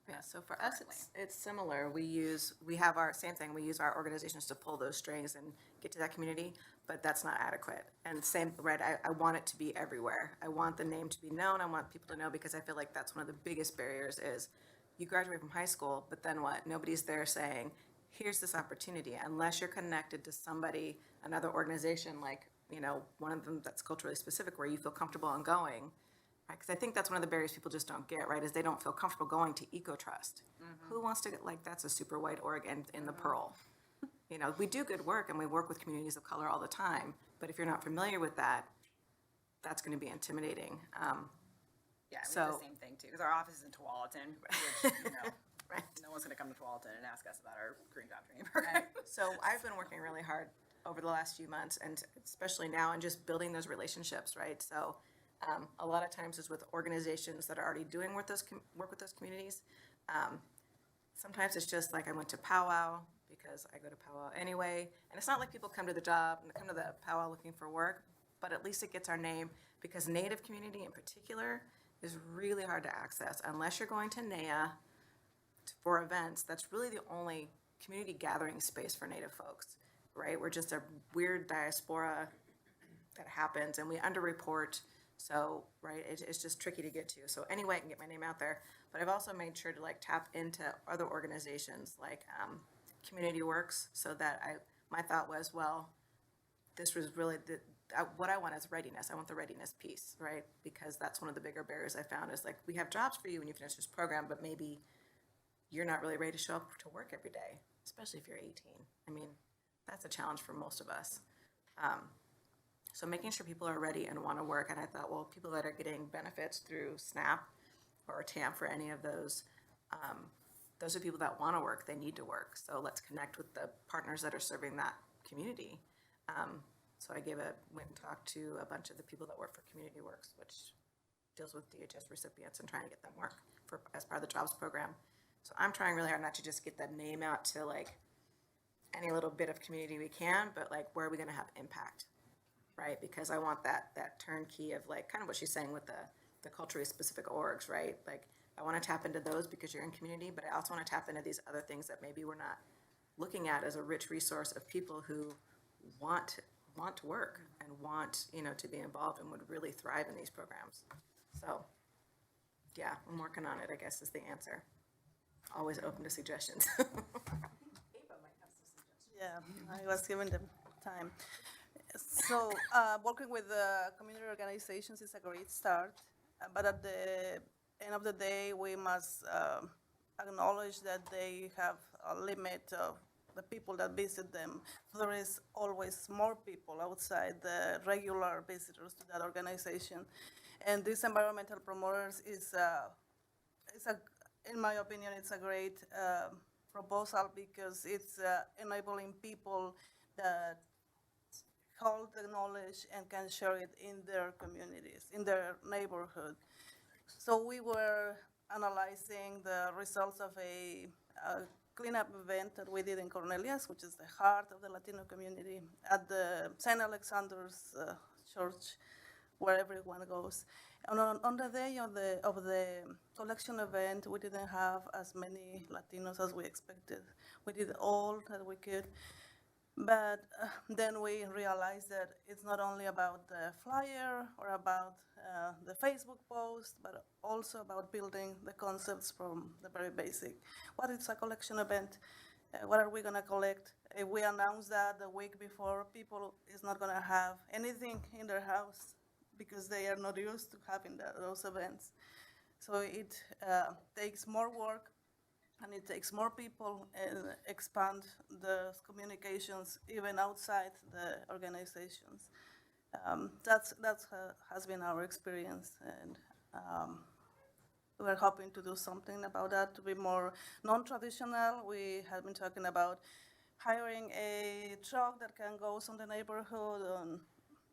[SPEAKER 2] Yeah, so for us, it's similar. We have our, same thing, we use our organizations to pull those strings and get to that community, but that's not adequate. And same, right, I want it to be everywhere. I want the name to be known, I want people to know, because I feel like that's one of the biggest barriers is you graduate from high school, but then what? Nobody's there saying, here's this opportunity, unless you're connected to somebody, another organization, like, you know, one of them that's culturally specific where you feel comfortable in going. Because I think that's one of the barriers people just don't get, right, is they don't feel comfortable going to EcoTrust. Who wants to get, like, that's a super white org in the Pearl. You know, we do good work and we work with communities of color all the time, but if you're not familiar with that, that's going to be intimidating.
[SPEAKER 1] Yeah, we do
[SPEAKER 2] So-
[SPEAKER 1] the same thing too, because our office is in Tualatin, which, you know,
[SPEAKER 2] Right.
[SPEAKER 1] no one's gonna come to Tualatin and ask us about our green job training program.
[SPEAKER 2] Right. So I've been working really hard over the last few months, and especially now, and just building those relationships, right? So a lot of times it's with organizations that are already doing work with those communities. Sometimes it's just like I went to powwow because I go to powwow anyway, and it's not like people come to the job and come to the powwow looking for work, but at least it gets our name, because Native community in particular is really hard to access unless you're going to NAIA for events. That's really the only community gathering space for Native folks, right? We're just a weird diaspora that happens, and we underreport. So, right, it's just tricky to get to. So anyway, I can get my name out there. But I've also made sure to like tap into other organizations like Community Works, so that my thought was, well, this was really what I want is readiness. I want the readiness piece, right? Because that's one of the bigger barriers I found is like, we have jobs for you when you finish this program, but maybe you're not really ready to show up to work every day, especially if you're 18. I mean, that's a challenge for most of us. So making sure people are ready and want to work. And I thought, well, people that are getting benefits through SNAP or TAMP for any of those are people that want to work. They need to work. So let's connect with the partners that are serving that community. So I went and talked to a bunch of the people that work for Community Works, which deals with DHS recipients and trying to get them work as part of the jobs program. So I'm trying really hard not to just get that name out to like any little bit of community we can, but like where are we going to have impact, right? Because I want that turnkey of like kind of what she's saying with the culturally specific orgs, right? Like I want to tap into those because you're in community, but I also want to tap into these other things that maybe we're not looking at as a rich resource of people who want to work and want, you know, to be involved and would really thrive in these programs. So yeah, I'm working on it, I guess is the answer. Always open to suggestions.
[SPEAKER 3] Yeah, I was given them time. So, working with community organizations is a great start, but at the end of the day, we must acknowledge that they have a limit of the people that visit them. There is always more people outside the regular visitors to that organization. And these environmental promoters in my opinion, it's a great proposal because it's enabling people that hold the knowledge and can share it in their communities, in their neighborhood. So we were analyzing the results of a cleanup event that we did in Cornelius, which is the heart of the Latino community, at the St. Alexander's Church, where everyone goes. And on the day of the collection event, we didn't have as many Latinos as we expected. We did all that we could. But then we realized that it's not only about the flyer or about the Facebook post, but also about building the concepts from the very basic. What is a collection event? What are we going to collect? If we announce that the week before, people is not going to have anything in their house because they are not used to having those events. So it takes more work, and it takes more people and expand the communications even outside the organizations. That's has been our experience, and we're hoping to do something about that to be more non-traditional. We have been talking about hiring a truck that can go on the neighborhood on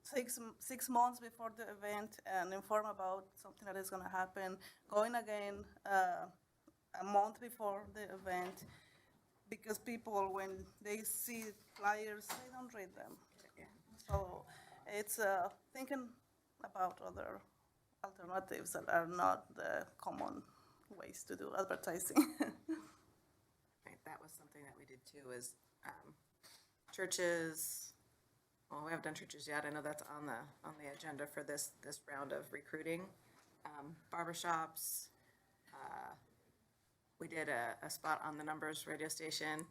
[SPEAKER 3] 6 months before the event and inform about something that is going to happen, going again a month before the event, because people, when they see flyers, they don't read them. So it's thinking about other alternatives that are not the common ways to do advertising.
[SPEAKER 2] Right, that was something that we did too, is churches, well, we haven't done churches yet, I know that's on the agenda for this round of recruiting. Barbershops, we did a spot on the Numbers radio station,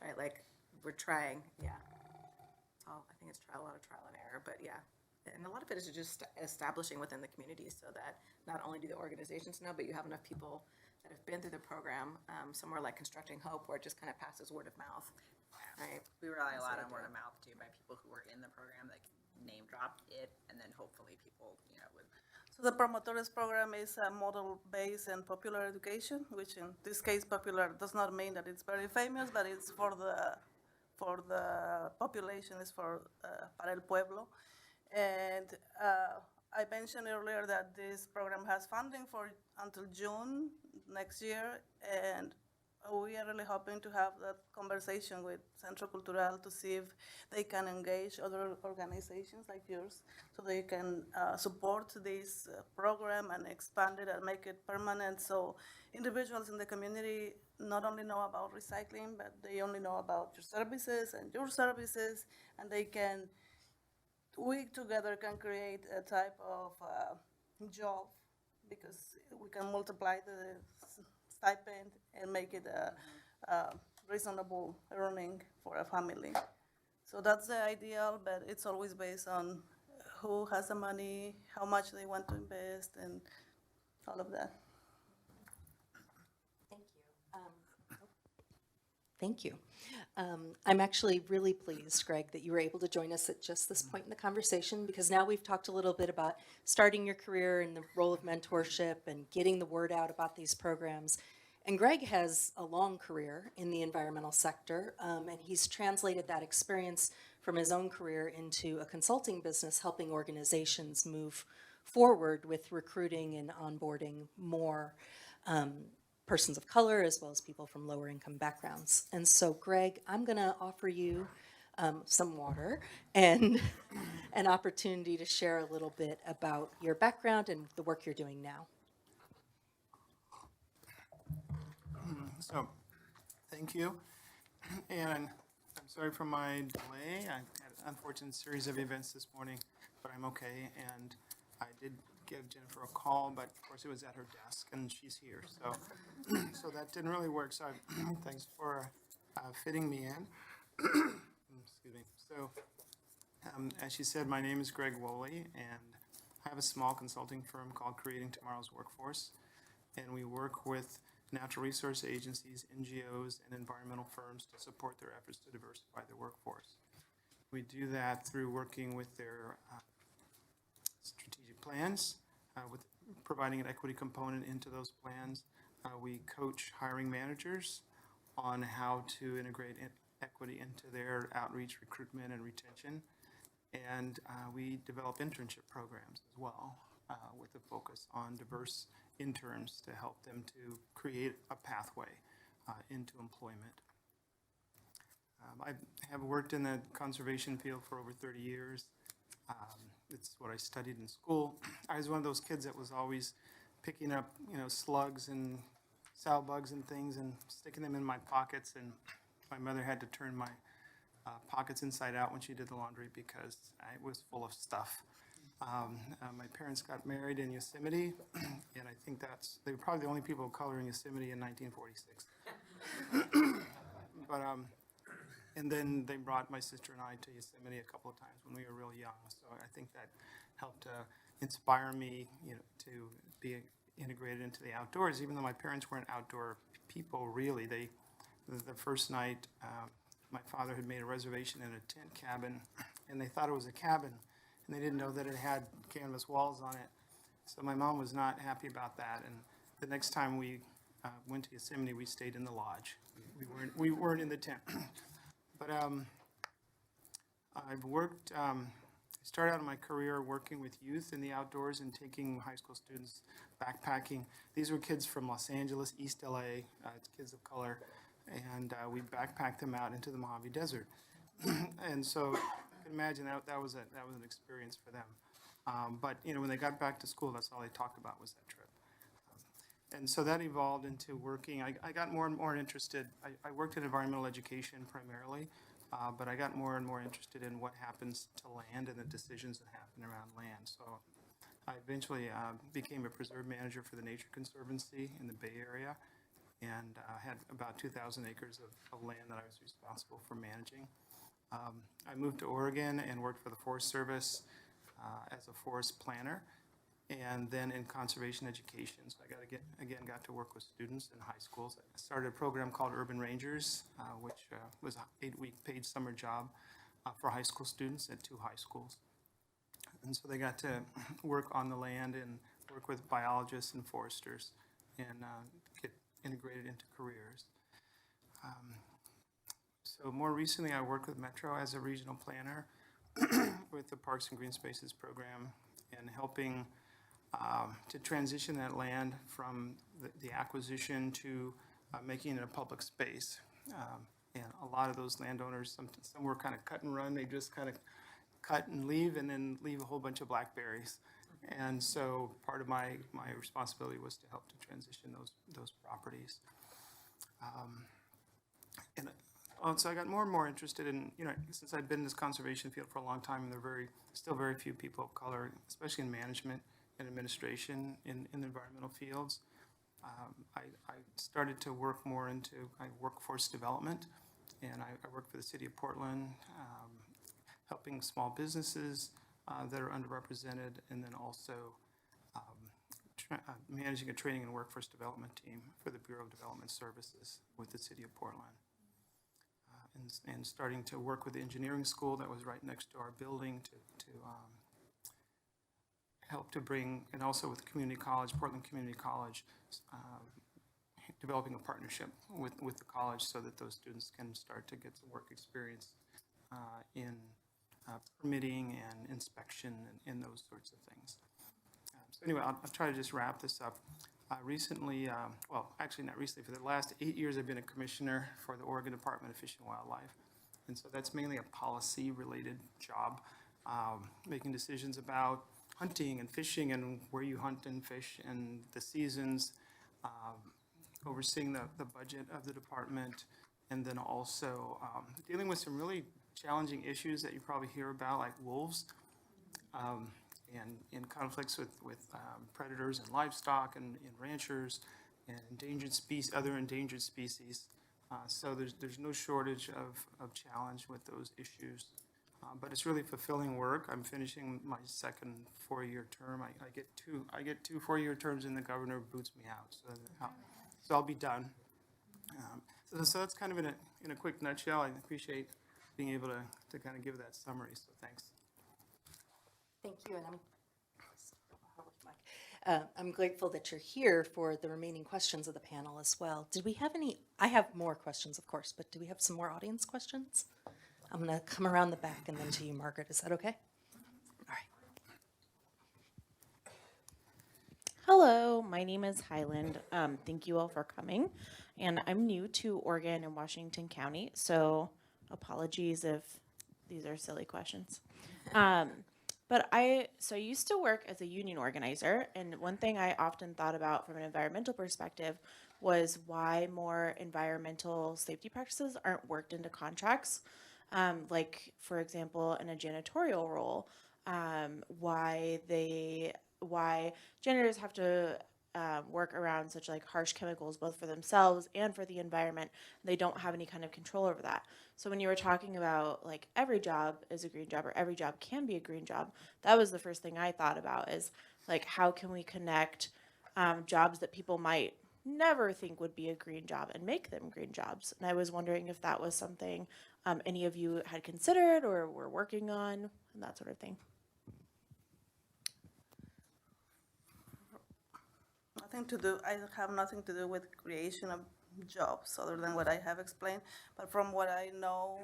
[SPEAKER 2] right, like, we're trying, yeah. It's all, I think it's a lot of trial and error, but yeah. And a lot of it is just establishing within the community so that not only do the organizations know, but you have enough people that have been through the program, somewhere like Constructing Hope, where it just kind of passes word of mouth, right?
[SPEAKER 1] We rely a lot on word of mouth too, by people who were in the program, like name drop it, and then hopefully people, would.
[SPEAKER 3] So the Promotores program is a model-based and popular education, which in this case, popular does not mean that it's very famous, but it's for the population, is for para el pueblo. And I mentioned earlier that this program has funding for until June next year, and we are really hoping to have that conversation with Centro Cultural to see if they can engage other organizations like yours so they can support this program and expand it and make it permanent, so individuals in the community not only know about recycling, but they only know about your services, and they can, we together can create a type of job, because we can multiply the stipend and make it a reasonable earning for a family. So that's the ideal, but it's always based on who has the money, how much they want to invest, and all of that.
[SPEAKER 4] Thank you. I'm actually really pleased, Greg, that you were able to join us at just this point in the conversation, because now we've talked a little bit about starting your career and the role of mentorship and getting the word out about these programs. And Greg has a long career in the environmental sector, and he's translated that experience from his own career into a consulting business, helping organizations move forward with recruiting and onboarding more persons of color, as well as people from lower income backgrounds. And so, Greg, I'm going to offer you some water and an opportunity to share a little bit about your background and the work you're doing now.
[SPEAKER 6] So, thank you. And I'm sorry for my delay. I had an unfortunate series of events this morning, but I'm okay. And I did give Jennifer a call, but of course it was at her desk, and she's here. So that didn't really work. So thanks for fitting me in. Excuse me. So as she said, my name is Greg Wolley, and I have a small consulting firm called Creating Tomorrow's Workforce, and we work with natural resource agencies, NGOs, and environmental firms to support their efforts to diversify their workforce. We do that through working with their strategic plans, with providing an equity component into those plans. We coach hiring managers on how to integrate equity into their outreach, recruitment, and retention. And we develop internship programs as well, with a focus on diverse interns to help them to create a pathway into employment. I have worked in the conservation field for over 30 years. It's what I studied in school. I was one of those kids that was always picking up, slugs and sow bugs and things and sticking them in my pockets, and my mother had to turn my pockets inside out when she did the laundry because I was full of stuff. My parents got married in Yosemite, and I think they were probably the only people of color in Yosemite in 1946. But and then they brought my sister and I to Yosemite a couple of times when we were real young. So I think that helped inspire me, to be integrated into the outdoors. Even though my parents weren't outdoor people, really, the first night, my father had made a reservation in a tent cabin, and they thought it was a cabin, and they didn't know that it had canvas walls on it. So my mom was not happy about that. And the next time we went to Yosemite, we stayed in the lodge. We weren't in the tent. But I've worked, started out my career working with youth in the outdoors and taking high school students backpacking. These were kids from Los Angeles, East LA, kids of color, and we backpacked them out into the Mojave Desert. And so you can imagine that was an experience for them. But, you know, when they got back to school, that's all they talked about was that trip. And so that evolved into working. I got more and more interested. I worked in environmental education primarily, but I got more and more interested in what happens to land and the decisions that happen around land. So I eventually became a preserve manager for the Nature Conservancy in the Bay Area, and had about 2,000 acres of land that I was responsible for managing. I moved to Oregon and worked for the Forest Service as a forest planner, and then in conservation education. So I got to work with students in high schools. I started a program called Urban Rangers, which was an 8-week paid summer job for high school students at 2 high schools. And so they got to work on the land and work with biologists and foresters and get integrated into careers. So more recently, I worked with Metro as a regional planner with the Parks and Green Spaces program, and helping to transition that land from the acquisition to making it a public space. And a lot of those landowners, some were kind of cut and run. They just kind of cut and leave, and then leave a whole bunch of blackberries. And so part of my responsibility was to help to transition those properties. So I got more and more interested in, you know, since I'd been in this conservation field for a long time, and there are still very few people of color, especially in management and administration in environmental fields. I started to work more into workforce development, and I work for the city of Portland, helping small businesses that are underrepresented, and then also managing a training and workforce development team for the Bureau of Development Services with the city of Portland. And starting to work with the engineering school that was right next to our building to help to bring, and also with community college, Portland Community College, developing a partnership with the college so that those students can start to get some work experience in permitting and inspection and those sorts of things. So anyway, I'll try to just wrap this up. Recently, well, actually not recently, for the last 8 years, I've been a commissioner for the Oregon Department of Fish and Wildlife. And so that's mainly a policy-related job, making decisions about hunting and fishing and where you hunt and fish and the seasons, overseeing the budget of the department, and then also dealing with some really challenging issues that you probably hear about, like wolves, and in conflicts with predators and livestock and ranchers and other endangered species. So there's no shortage of challenge with those issues. But it's really fulfilling work. I'm finishing my second 4-year term. I get two 4-year terms, and the governor boots me out. So I'll be done. So that's kind of in a quick nutshell. I appreciate being able to kind of give that summary. So thanks.
[SPEAKER 4] Thank you, and I'm grateful that you're here for the remaining questions of the panel as well. Did we have any? I have more questions, of course, but do we have some more audience questions? I'm going to come around the back and then to you, Margaret. Is that okay? All right.
[SPEAKER 7] Hello, my name is Highland. Thank you all for coming. And I'm new to Oregon and Washington County, so apologies if these are silly questions. But I used to work as a union organizer, and one thing I often thought about from an environmental perspective was why more environmental safety practices aren't worked into contracts. Like, for example, in a janitorial role, why janitors have to work around such like harsh chemicals, both for themselves and for the environment. They don't have any kind of control over that. So when you were talking about like every job is a green job or every job can be a green job, that was the first thing I thought about is like, how can we connect jobs that people might never think would be a green job and make them green jobs? And I was wondering if that was something any of you had considered or were working on and that sort of thing.
[SPEAKER 3] I have nothing to do with creation of jobs other than what I have explained. But from what I know,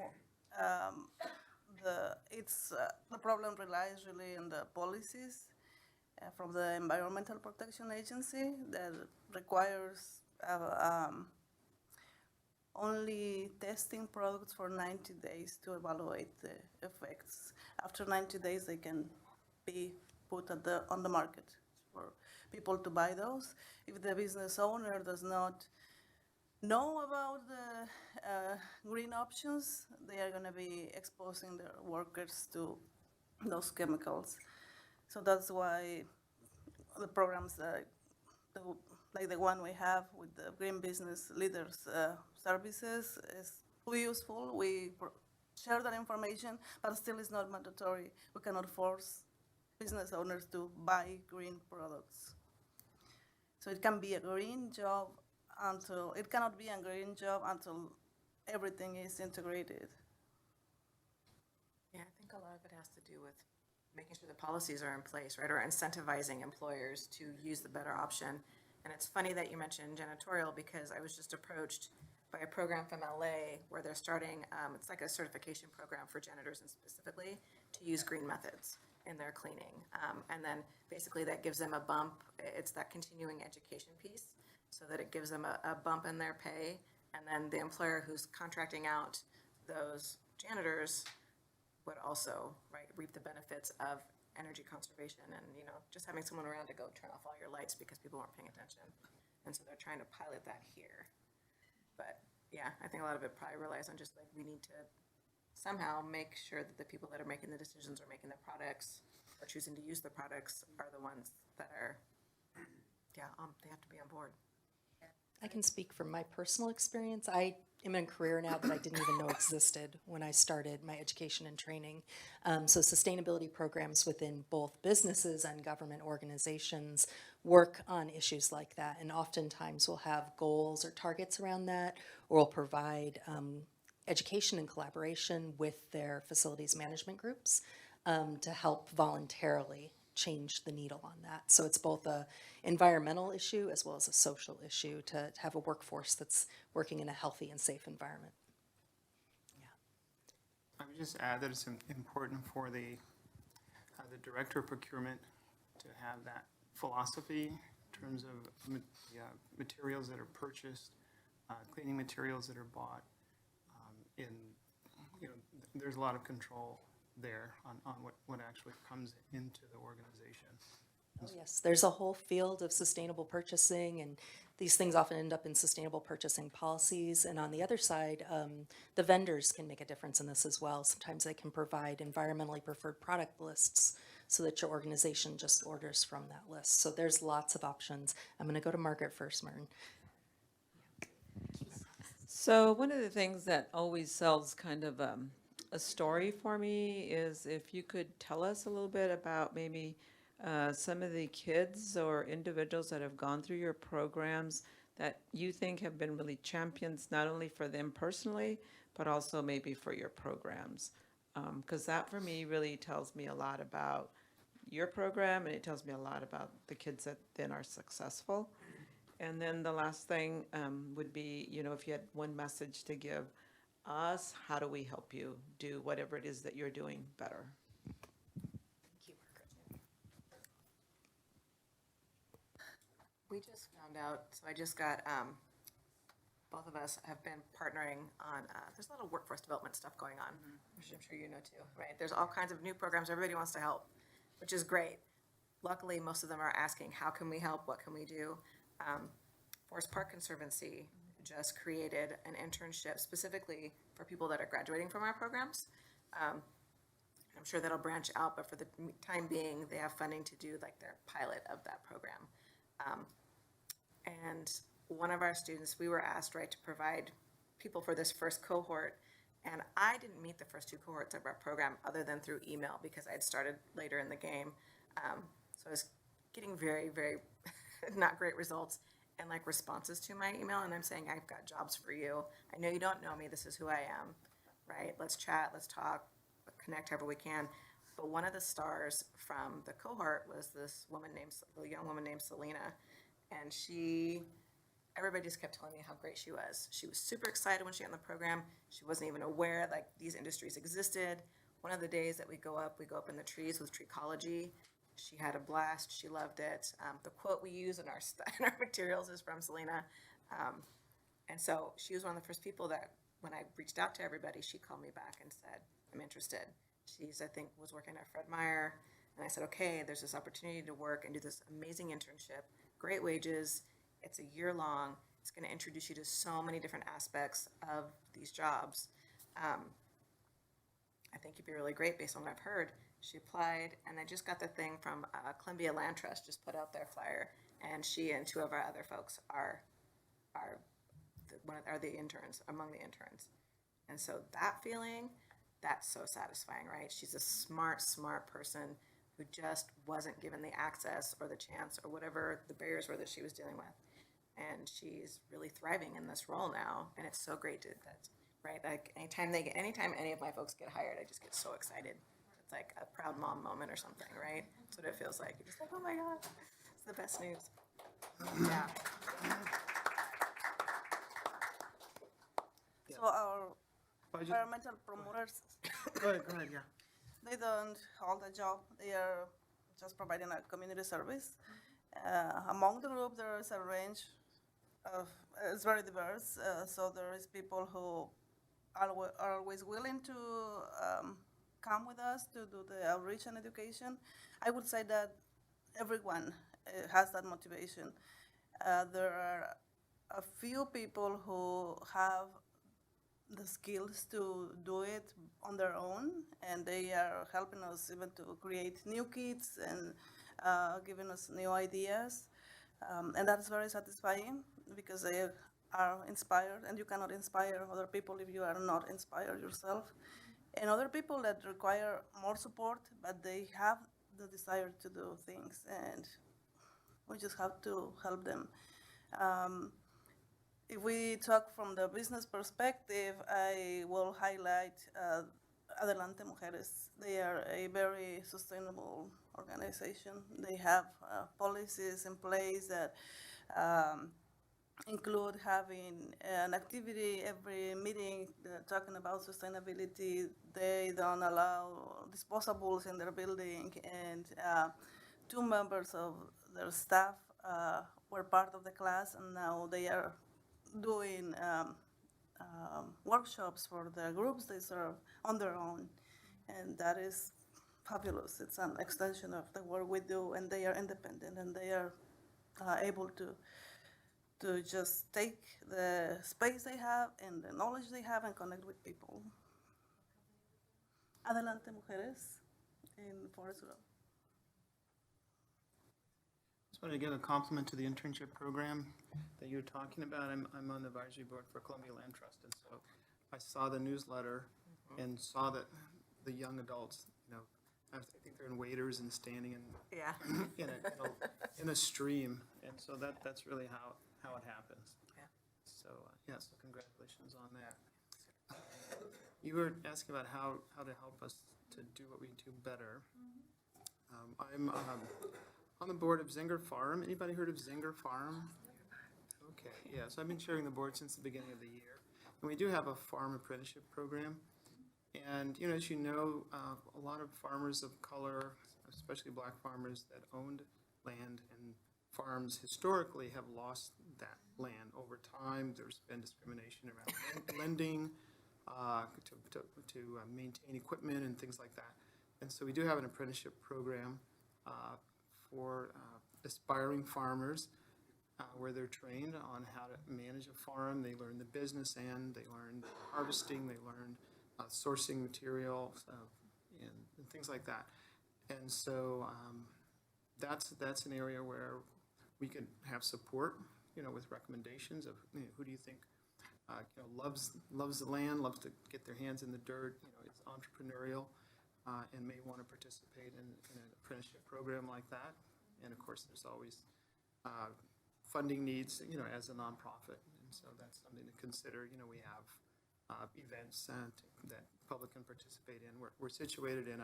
[SPEAKER 3] the problem relies really on the policies from the Environmental Protection Agency that requires only testing products for 90 days to evaluate the effects. After 90 days, they can be put on the market for people to buy those. If the business owner does not know about the green options, they are going to be exposing their workers to those chemicals. So that's why the programs like the one we have with the Green Business Leaders Services is really useful. We share that information, but still it's not mandatory. We cannot force business owners to buy green products. So it can be a green job it cannot be a green job until everything is integrated.
[SPEAKER 2] Yeah, I think a lot of it has to do with making sure the policies are in place, right, or incentivizing employers to use the better option. And it's funny that you mentioned janitorial, because I was just approached by a program from LA where they're starting, it's like a certification program for janitors and specifically to use green methods in their cleaning. And then basically that gives them a bump. It's that continuing education piece, so that it gives them a bump in their pay. And then the employer who's contracting out those janitors would also, right, reap the benefits of energy conservation and, just having someone around to go turn off all your lights because people weren't paying attention. And so they're trying to pilot that here. But yeah, I think a lot of it probably relies on just like, we need to somehow make sure that the people that are making the decisions or making the products or choosing to use the products are the ones that are, they have to be on board.
[SPEAKER 4] I can speak from my personal experience. I am in a career now that I didn't even know existed when I started my education and training. So sustainability programs within both businesses and government organizations work on issues like that, and oftentimes we'll have goals or targets around that, or we'll provide education and collaboration with their facilities management groups to help voluntarily change the needle on that. So it's both a environmental issue as well as a social issue to have a workforce that's working in a healthy and safe environment.
[SPEAKER 6] I would just add that it's important for the director of procurement to have that philosophy in terms of materials that are purchased, cleaning materials that are bought. There's a lot of control there on what actually comes into the organization.
[SPEAKER 4] Oh, yes, there's a whole field of sustainable purchasing, and these things often end up in sustainable purchasing policies. And on the other side, the vendors can make a difference in this as well. Sometimes they can provide environmentally preferred product lists so that your organization just orders from that list. So there's lots of options. I'm going to go to Margaret first, Martin.
[SPEAKER 8] So one of the things that always sells kind of a story for me is if you could tell us a little bit about maybe some of the kids or individuals that have gone through your programs that you think have been really champions, not only for them personally, but also maybe for your programs. Because that for me really tells me a lot about your program, and it tells me a lot about the kids that then are successful. And then the last thing would be, if you had one message to give us, how do we help you do whatever it is that you're doing better?
[SPEAKER 2] Thank you, Margaret. We just found out, so I just got, both of us have been partnering on, there's a lot of workforce development stuff going on, which I'm sure you know too, right? There's all kinds of new programs, everybody wants to help, which is great. Luckily, most of them are asking, how can we help, what can we do? Forest Park Conservancy just created an internship specifically for people that are graduating from our programs. I'm sure that'll branch out, but for the time being, they have funding to do like their pilot of that program. And one of our students, we were asked, right, to provide people for this first cohort. And I didn't meet the first two cohorts of our program other than through email because I had started later in the game. So I was getting very, very not great results and like responses to my email. And I'm saying, I've got jobs for you. I know you don't know me. This is who I am, right? Let's chat, let's talk, connect however we can. But one of the stars from the cohort was this young woman named Selena. And everybody just kept telling me how great she was. She was super excited when she got in the program. She wasn't even aware like these industries existed. One of the days that we go up in the trees with Treecology. She had a blast. She loved it. The quote we use in our materials is from Selena. And so she was one of the first people that, when I reached out to everybody, she called me back and said, I'm interested. She's, I think, was working at Fred Meyer. And I said, okay, there's this opportunity to work and do this amazing internship, great wages. It's a year long. It's going to introduce you to so many different aspects of these jobs. I think you'd be really great based on what I've heard. She applied, and I just got the thing from Columbia Land Trust, just put out their flyer, and she and two of our other folks are the interns, among the interns. And so that feeling, that's so satisfying, right? She's a smart person who just wasn't given the access or the chance or whatever the barriers were that she was dealing with. And she's really thriving in this role now, and it's so great right? Like anytime any of my folks get hired, I just get so excited. It's like a proud mom moment or something, right? That's what it feels like. You're just like, oh my God, it's the best news. Yeah.
[SPEAKER 3] So our
[SPEAKER 6] I just-
[SPEAKER 3] environmental promoters,
[SPEAKER 6] Go ahead, yeah.
[SPEAKER 3] they don't hold a job. They are just providing a community service. Among the group, there is a range of, it's very diverse. So there is people who are always willing to come with us to do the outreach and education. I would say that everyone has that motivation. There are a few people who have the skills to do it on their own, and they are helping us even to create new kits and giving us new ideas. And that is very satisfying because they are inspired, and you cannot inspire other people if you are not inspired yourself. And other people that require more support, but they have the desire to do things, and we just have to help them. If we talk from the business perspective, I will highlight Adelante Mujeres. They are a very sustainable organization. They have policies in place that include having an activity every meeting talking about sustainability. They don't allow disposables in their building, and 2 members of their staff were part of the class, and now they are doing workshops for the groups they serve on their own, and that is fabulous. It's an extension of the work we do, and they are independent, and they are able to just take the space they have and the knowledge they have and connect with people. Adelante Mujeres in Forest Grove.
[SPEAKER 6] Just want to give a compliment to the internship program that you're talking about. I'm on the advisory board for Columbia Land Trust, and so I saw the newsletter and saw that the young adults, I think they're in waders and standing
[SPEAKER 2] Yeah.
[SPEAKER 6] in a stream, and so that's really how it happens.
[SPEAKER 2] Yeah.
[SPEAKER 6] So so congratulations on that. You were asking about how to help us to do what we do better. I'm on the board of Zinger Farm. Anybody heard of Zinger Farm? Okay, yeah, so I've been chairing the board since the beginning of the year. And we do have a farm apprenticeship program. And, as you know, a lot of farmers of color, especially black farmers that owned land and farms historically have lost that land over time. There's been discrimination around lending to maintain equipment and things like that. And so we do have an apprenticeship program for aspiring farmers where they're trained on how to manage a farm. They learn the business end, they learn harvesting, they learn sourcing material and things like that. And so that's an area where we can have support, with recommendations of who do you think loves the land, loves to get their hands in the dirt, is entrepreneurial, and may want to participate in an apprenticeship program like that. And of course, there's always funding needs, as a nonprofit, and so that's something to consider. We have events that the public can participate in. We're situated in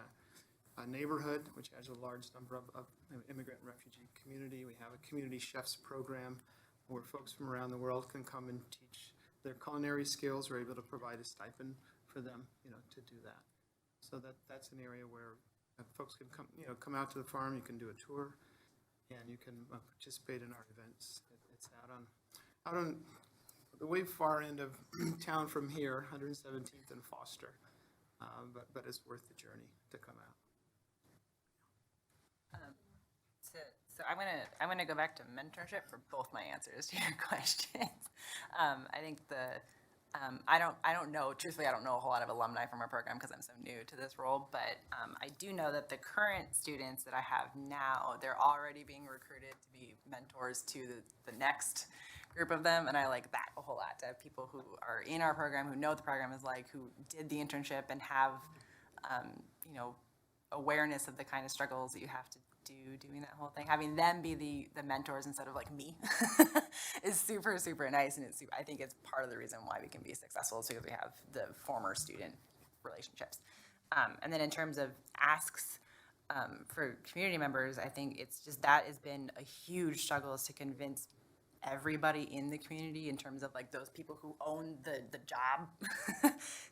[SPEAKER 6] a neighborhood which has a large number of immigrant and refugee community. We have a community chefs program where folks from around the world can come and teach their culinary skills. We're able to provide a stipend for them, to do that. So that's an area where folks can come out to the farm. You can do a tour, and you can participate in our events. It's out on the way far end of town from here, 117th and Foster. But it's worth the journey to come out.
[SPEAKER 1] So I'm gonna go back to mentorship for both my answers to your questions. I think I don't know, truthfully, I don't know a whole lot of alumni from our program because I'm so new to this role, but I do know that the current students that I have now, they're already being recruited to be mentors to the next group of them, and I like that a whole lot, to have people who are in our program, who know what the program is like, who did the internship and have, awareness of the kind of struggles that you have to do doing that whole thing. Having them be the mentors instead of like me is super, super nice, and I think it's part of the reason why we can be successful is because we have the former student relationships. And then in terms of asks for community members, I think it's just that has been a huge struggle, is to convince everybody in the community, in terms of like those people who own the job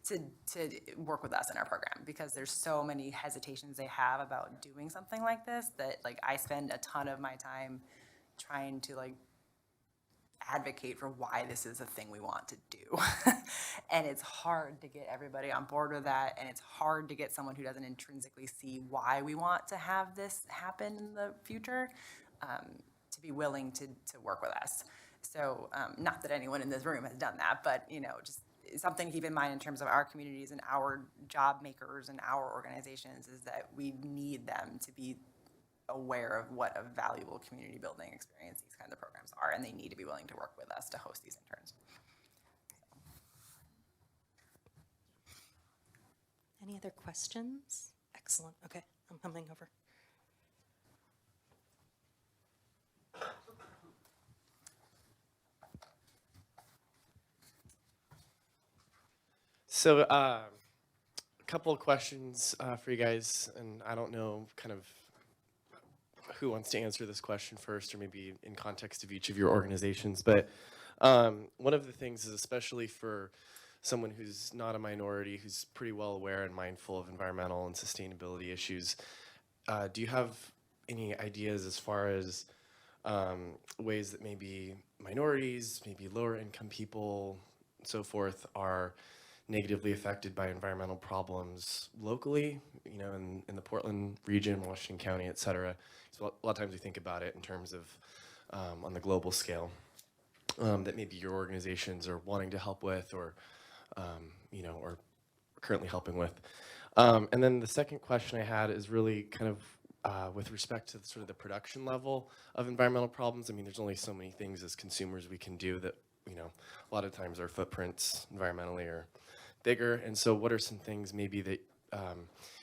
[SPEAKER 1] to work with us in our program, because there's so many hesitations they have about doing something like this, that like I spend a ton of my time trying to like advocate for why this is a thing we want to do. And it's hard to get everybody on board with that, and it's hard to get someone who doesn't intrinsically see why we want to have this happen in the future to be willing to work with us. So not that anyone in this room has done that, but just something to keep in mind in terms of our communities and our job makers and our organizations is that we need them to be aware of what a valuable community building experience these kinds of programs are, and they need to be willing to work with us to host these interns.
[SPEAKER 4] Any other questions? Excellent. Okay, I'm coming over.
[SPEAKER 9] So, a couple of questions for you guys, and I don't know kind of who wants to answer this question first, or maybe in context of each of your organizations, but one of the things is, especially for someone who's not a minority, who's pretty well aware and mindful of environmental and sustainability issues, do you have any ideas as far as ways that maybe minorities, maybe lower income people, and so forth, are negatively affected by environmental problems locally, in the Portland region, Washington County, et cetera? So a lot of times we think about it in terms of on the global scale, that maybe your organizations are wanting to help with, or or currently helping with. And then the second question I had is really kind of with respect to sort of the production level of environmental problems. I mean, there's only so many things as consumers we can do that, a lot of times our footprints environmentally are bigger. And so what are some things maybe that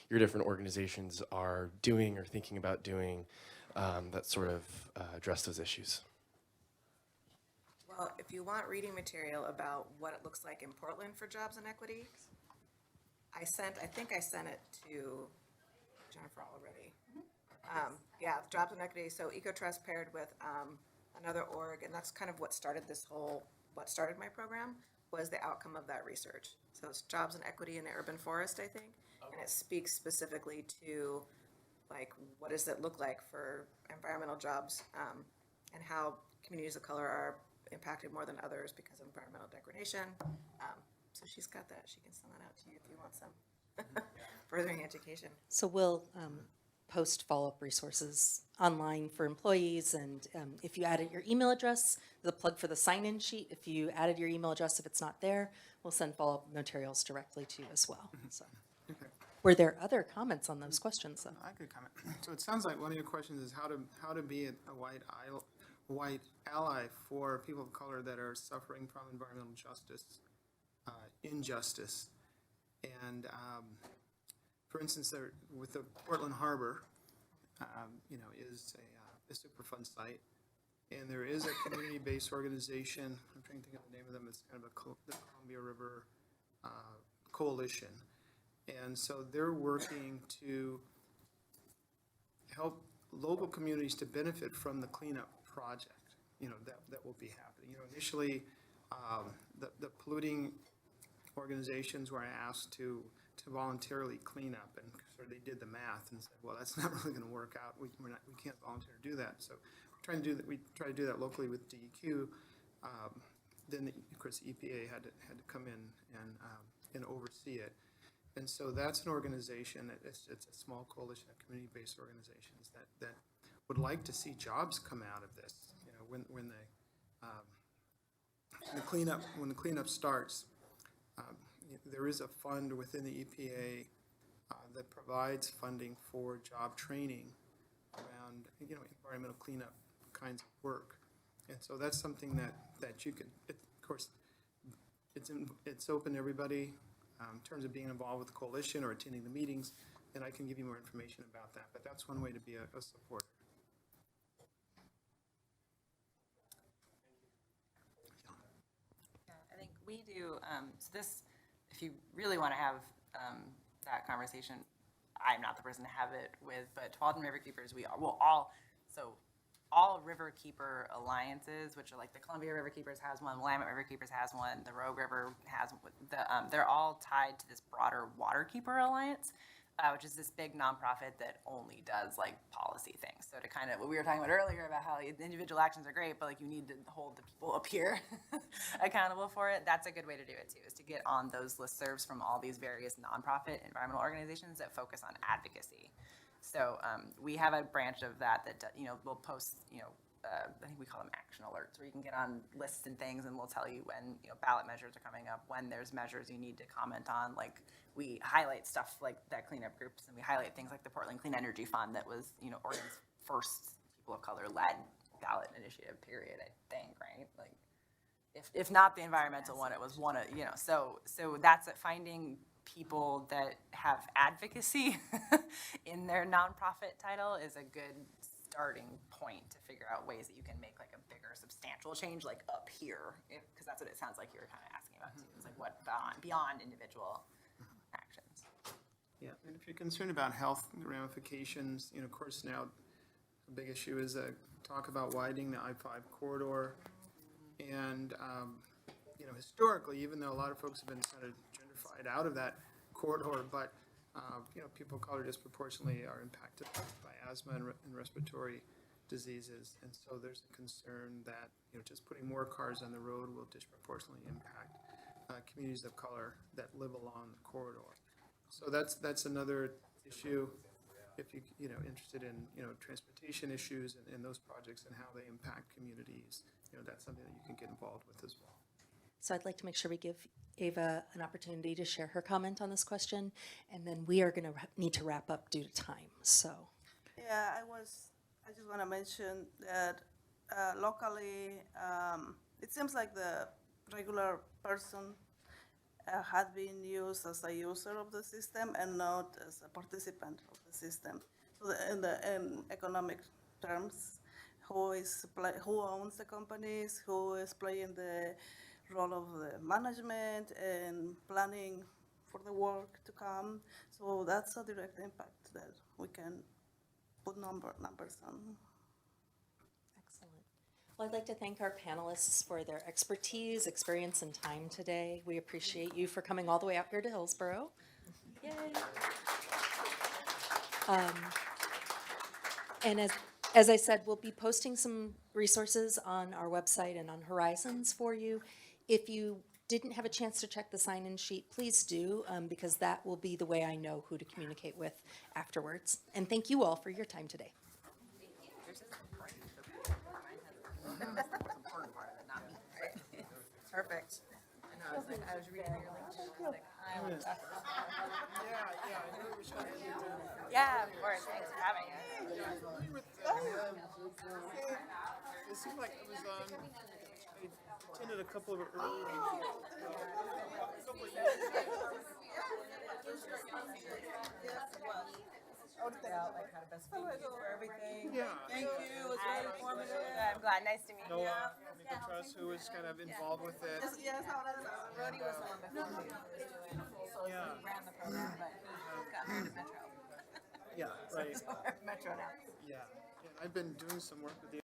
[SPEAKER 9] your different organizations are doing or thinking about doing that sort of address those issues?
[SPEAKER 2] Well, if you want reading material about what it looks like in Portland for jobs and equity, I think I sent it to Jennifer already. Yeah, jobs and equity. So EcoTrust paired with another org, and that's kind of what started my program, was the outcome of that research. So it's jobs and equity in the urban forest, I think, and it speaks specifically to like what does it look like for environmental jobs, and how communities of color are impacted more than others because of environmental degradation. So she's got that. She can send that out to you if you want some furthering education.
[SPEAKER 4] So we'll post follow-up resources online for employees, and if you added your email address, the plug for the sign-in sheet, if you added your email address, if it's not there, we'll send follow-up materials directly to you as well. So,
[SPEAKER 6] Okay.
[SPEAKER 4] were there other comments on those questions, though?
[SPEAKER 6] I could comment. So it sounds like one of your questions is how to be a white ally for people of color that are suffering from environmental injustice. And for instance, with the Portland Harbor, is a Superfund site, and there is a community-based organization. I'm trying to think of the name of them. It's kind of the Columbia River Coalition, and so they're working to help local communities to benefit from the cleanup project. That will be happening. Initially, the polluting organizations were asked to voluntarily clean up, and so they did the math and said, well, that's not really going to work out. We can't volunteer to do that. So we try to do that locally with DEQ, then, of course, EPA had to come in and oversee it. And so that's an organization, it's a small coalition of community-based organizations that would like to see jobs come out of this. You know, when the cleanup starts, there is a fund within the EPA that provides funding for job training around, you know, environmental cleanup kinds of work. And so that's something that you can, of course, it's open to everybody. In terms of being involved with the coalition or attending the meetings, then I can give you more information about that. But that's one way to be a supporter.
[SPEAKER 1] Yeah, I think we do, so this, if you really want to have that conversation, I'm not the person to have it with, but Tualatin Riverkeepers, all Riverkeeper alliances, which are like the Columbia Riverkeepers has one, Willamette Riverkeepers has one, the Rogue River has, they're all tied to this broader Waterkeeper Alliance, which is this big nonprofit that only does like policy things. So to kind of, what we were talking about earlier about how the individual actions are great, but like you need to hold the people up here accountable for it. That's a good way to do it too, is to get on those listservs from all these various nonprofit environmental organizations that focus on advocacy. So we have a branch of that you know, will post, you know, I think we call them action alerts, where you can get on lists and things, and we'll tell you when, you know, ballot measures are coming up, when there's measures you need to comment on. Like, we highlight stuff like that cleanup groups, and we highlight things like the Portland Clean Energy Fund that was, you know, Oregon's first people of color led ballot initiative, period, I think, right? Like, if not the environmental one, it was one of, you know, so that's it, finding people that have advocacy in their nonprofit title is a good starting point to figure out ways that you can make like a bigger substantial change, like up here, because that's what it sounds like you were kind of asking about too. It's like what beyond individual actions.
[SPEAKER 6] Yeah, and if you're concerned about health ramifications, you know, of course now a big issue is talk about widening the I-5 corridor. And, you know, historically, even though a lot of folks have been kind of gentrified out of that corridor, but, you know, people of color disproportionately are impacted by asthma and respiratory diseases. And so there's a concern that, you know, just putting more cars on the road will disproportionately impact communities of color that live along the corridor. So that's another issue. If you know, interested in, you know, transportation issues and those projects and how they impact communities, you know, that's something that you can get involved with as well.
[SPEAKER 4] So I'd like to make sure we give Ava an opportunity to share her comment on this question, and then we are going to need to wrap up due to time. So.
[SPEAKER 3] Yeah, I just want to mention that locally, it seems like the regular person had been used as a user of the system and not as a participant of the system. So in economic terms, who owns the companies, who is playing the role of the management and planning for the work to come. So that's a direct impact that we can put numbers on.
[SPEAKER 4] Excellent. Well, I'd like to thank our panelists for their expertise, experience, and time today. We appreciate you for coming all the way out here to Hillsborough. Yay. And as I said, we'll be posting some resources on our website and on Horizons for you. If you didn't have a chance to check the sign-in sheet, please do, because that will be the way I know who to communicate with afterwards. And thank you all for your time today.
[SPEAKER 1] Perfect. I know, I was reading your link. Yeah, of course. Thanks for having us.
[SPEAKER 6] It seemed like it was on, I attended a couple of early
[SPEAKER 1] For everything.
[SPEAKER 6] Yeah.
[SPEAKER 1] Thank you. It was very informative. I'm glad. Nice to meet you.
[SPEAKER 6] Noah from EcoTrust, who was kind of involved with it.
[SPEAKER 3] Yes,
[SPEAKER 1] Brody was the one before me who was doing full, so he ran the program, but he got hired at Metro.
[SPEAKER 6] Yeah, right.
[SPEAKER 1] So we're at Metro now.
[SPEAKER 6] Yeah. And I've been doing some work with the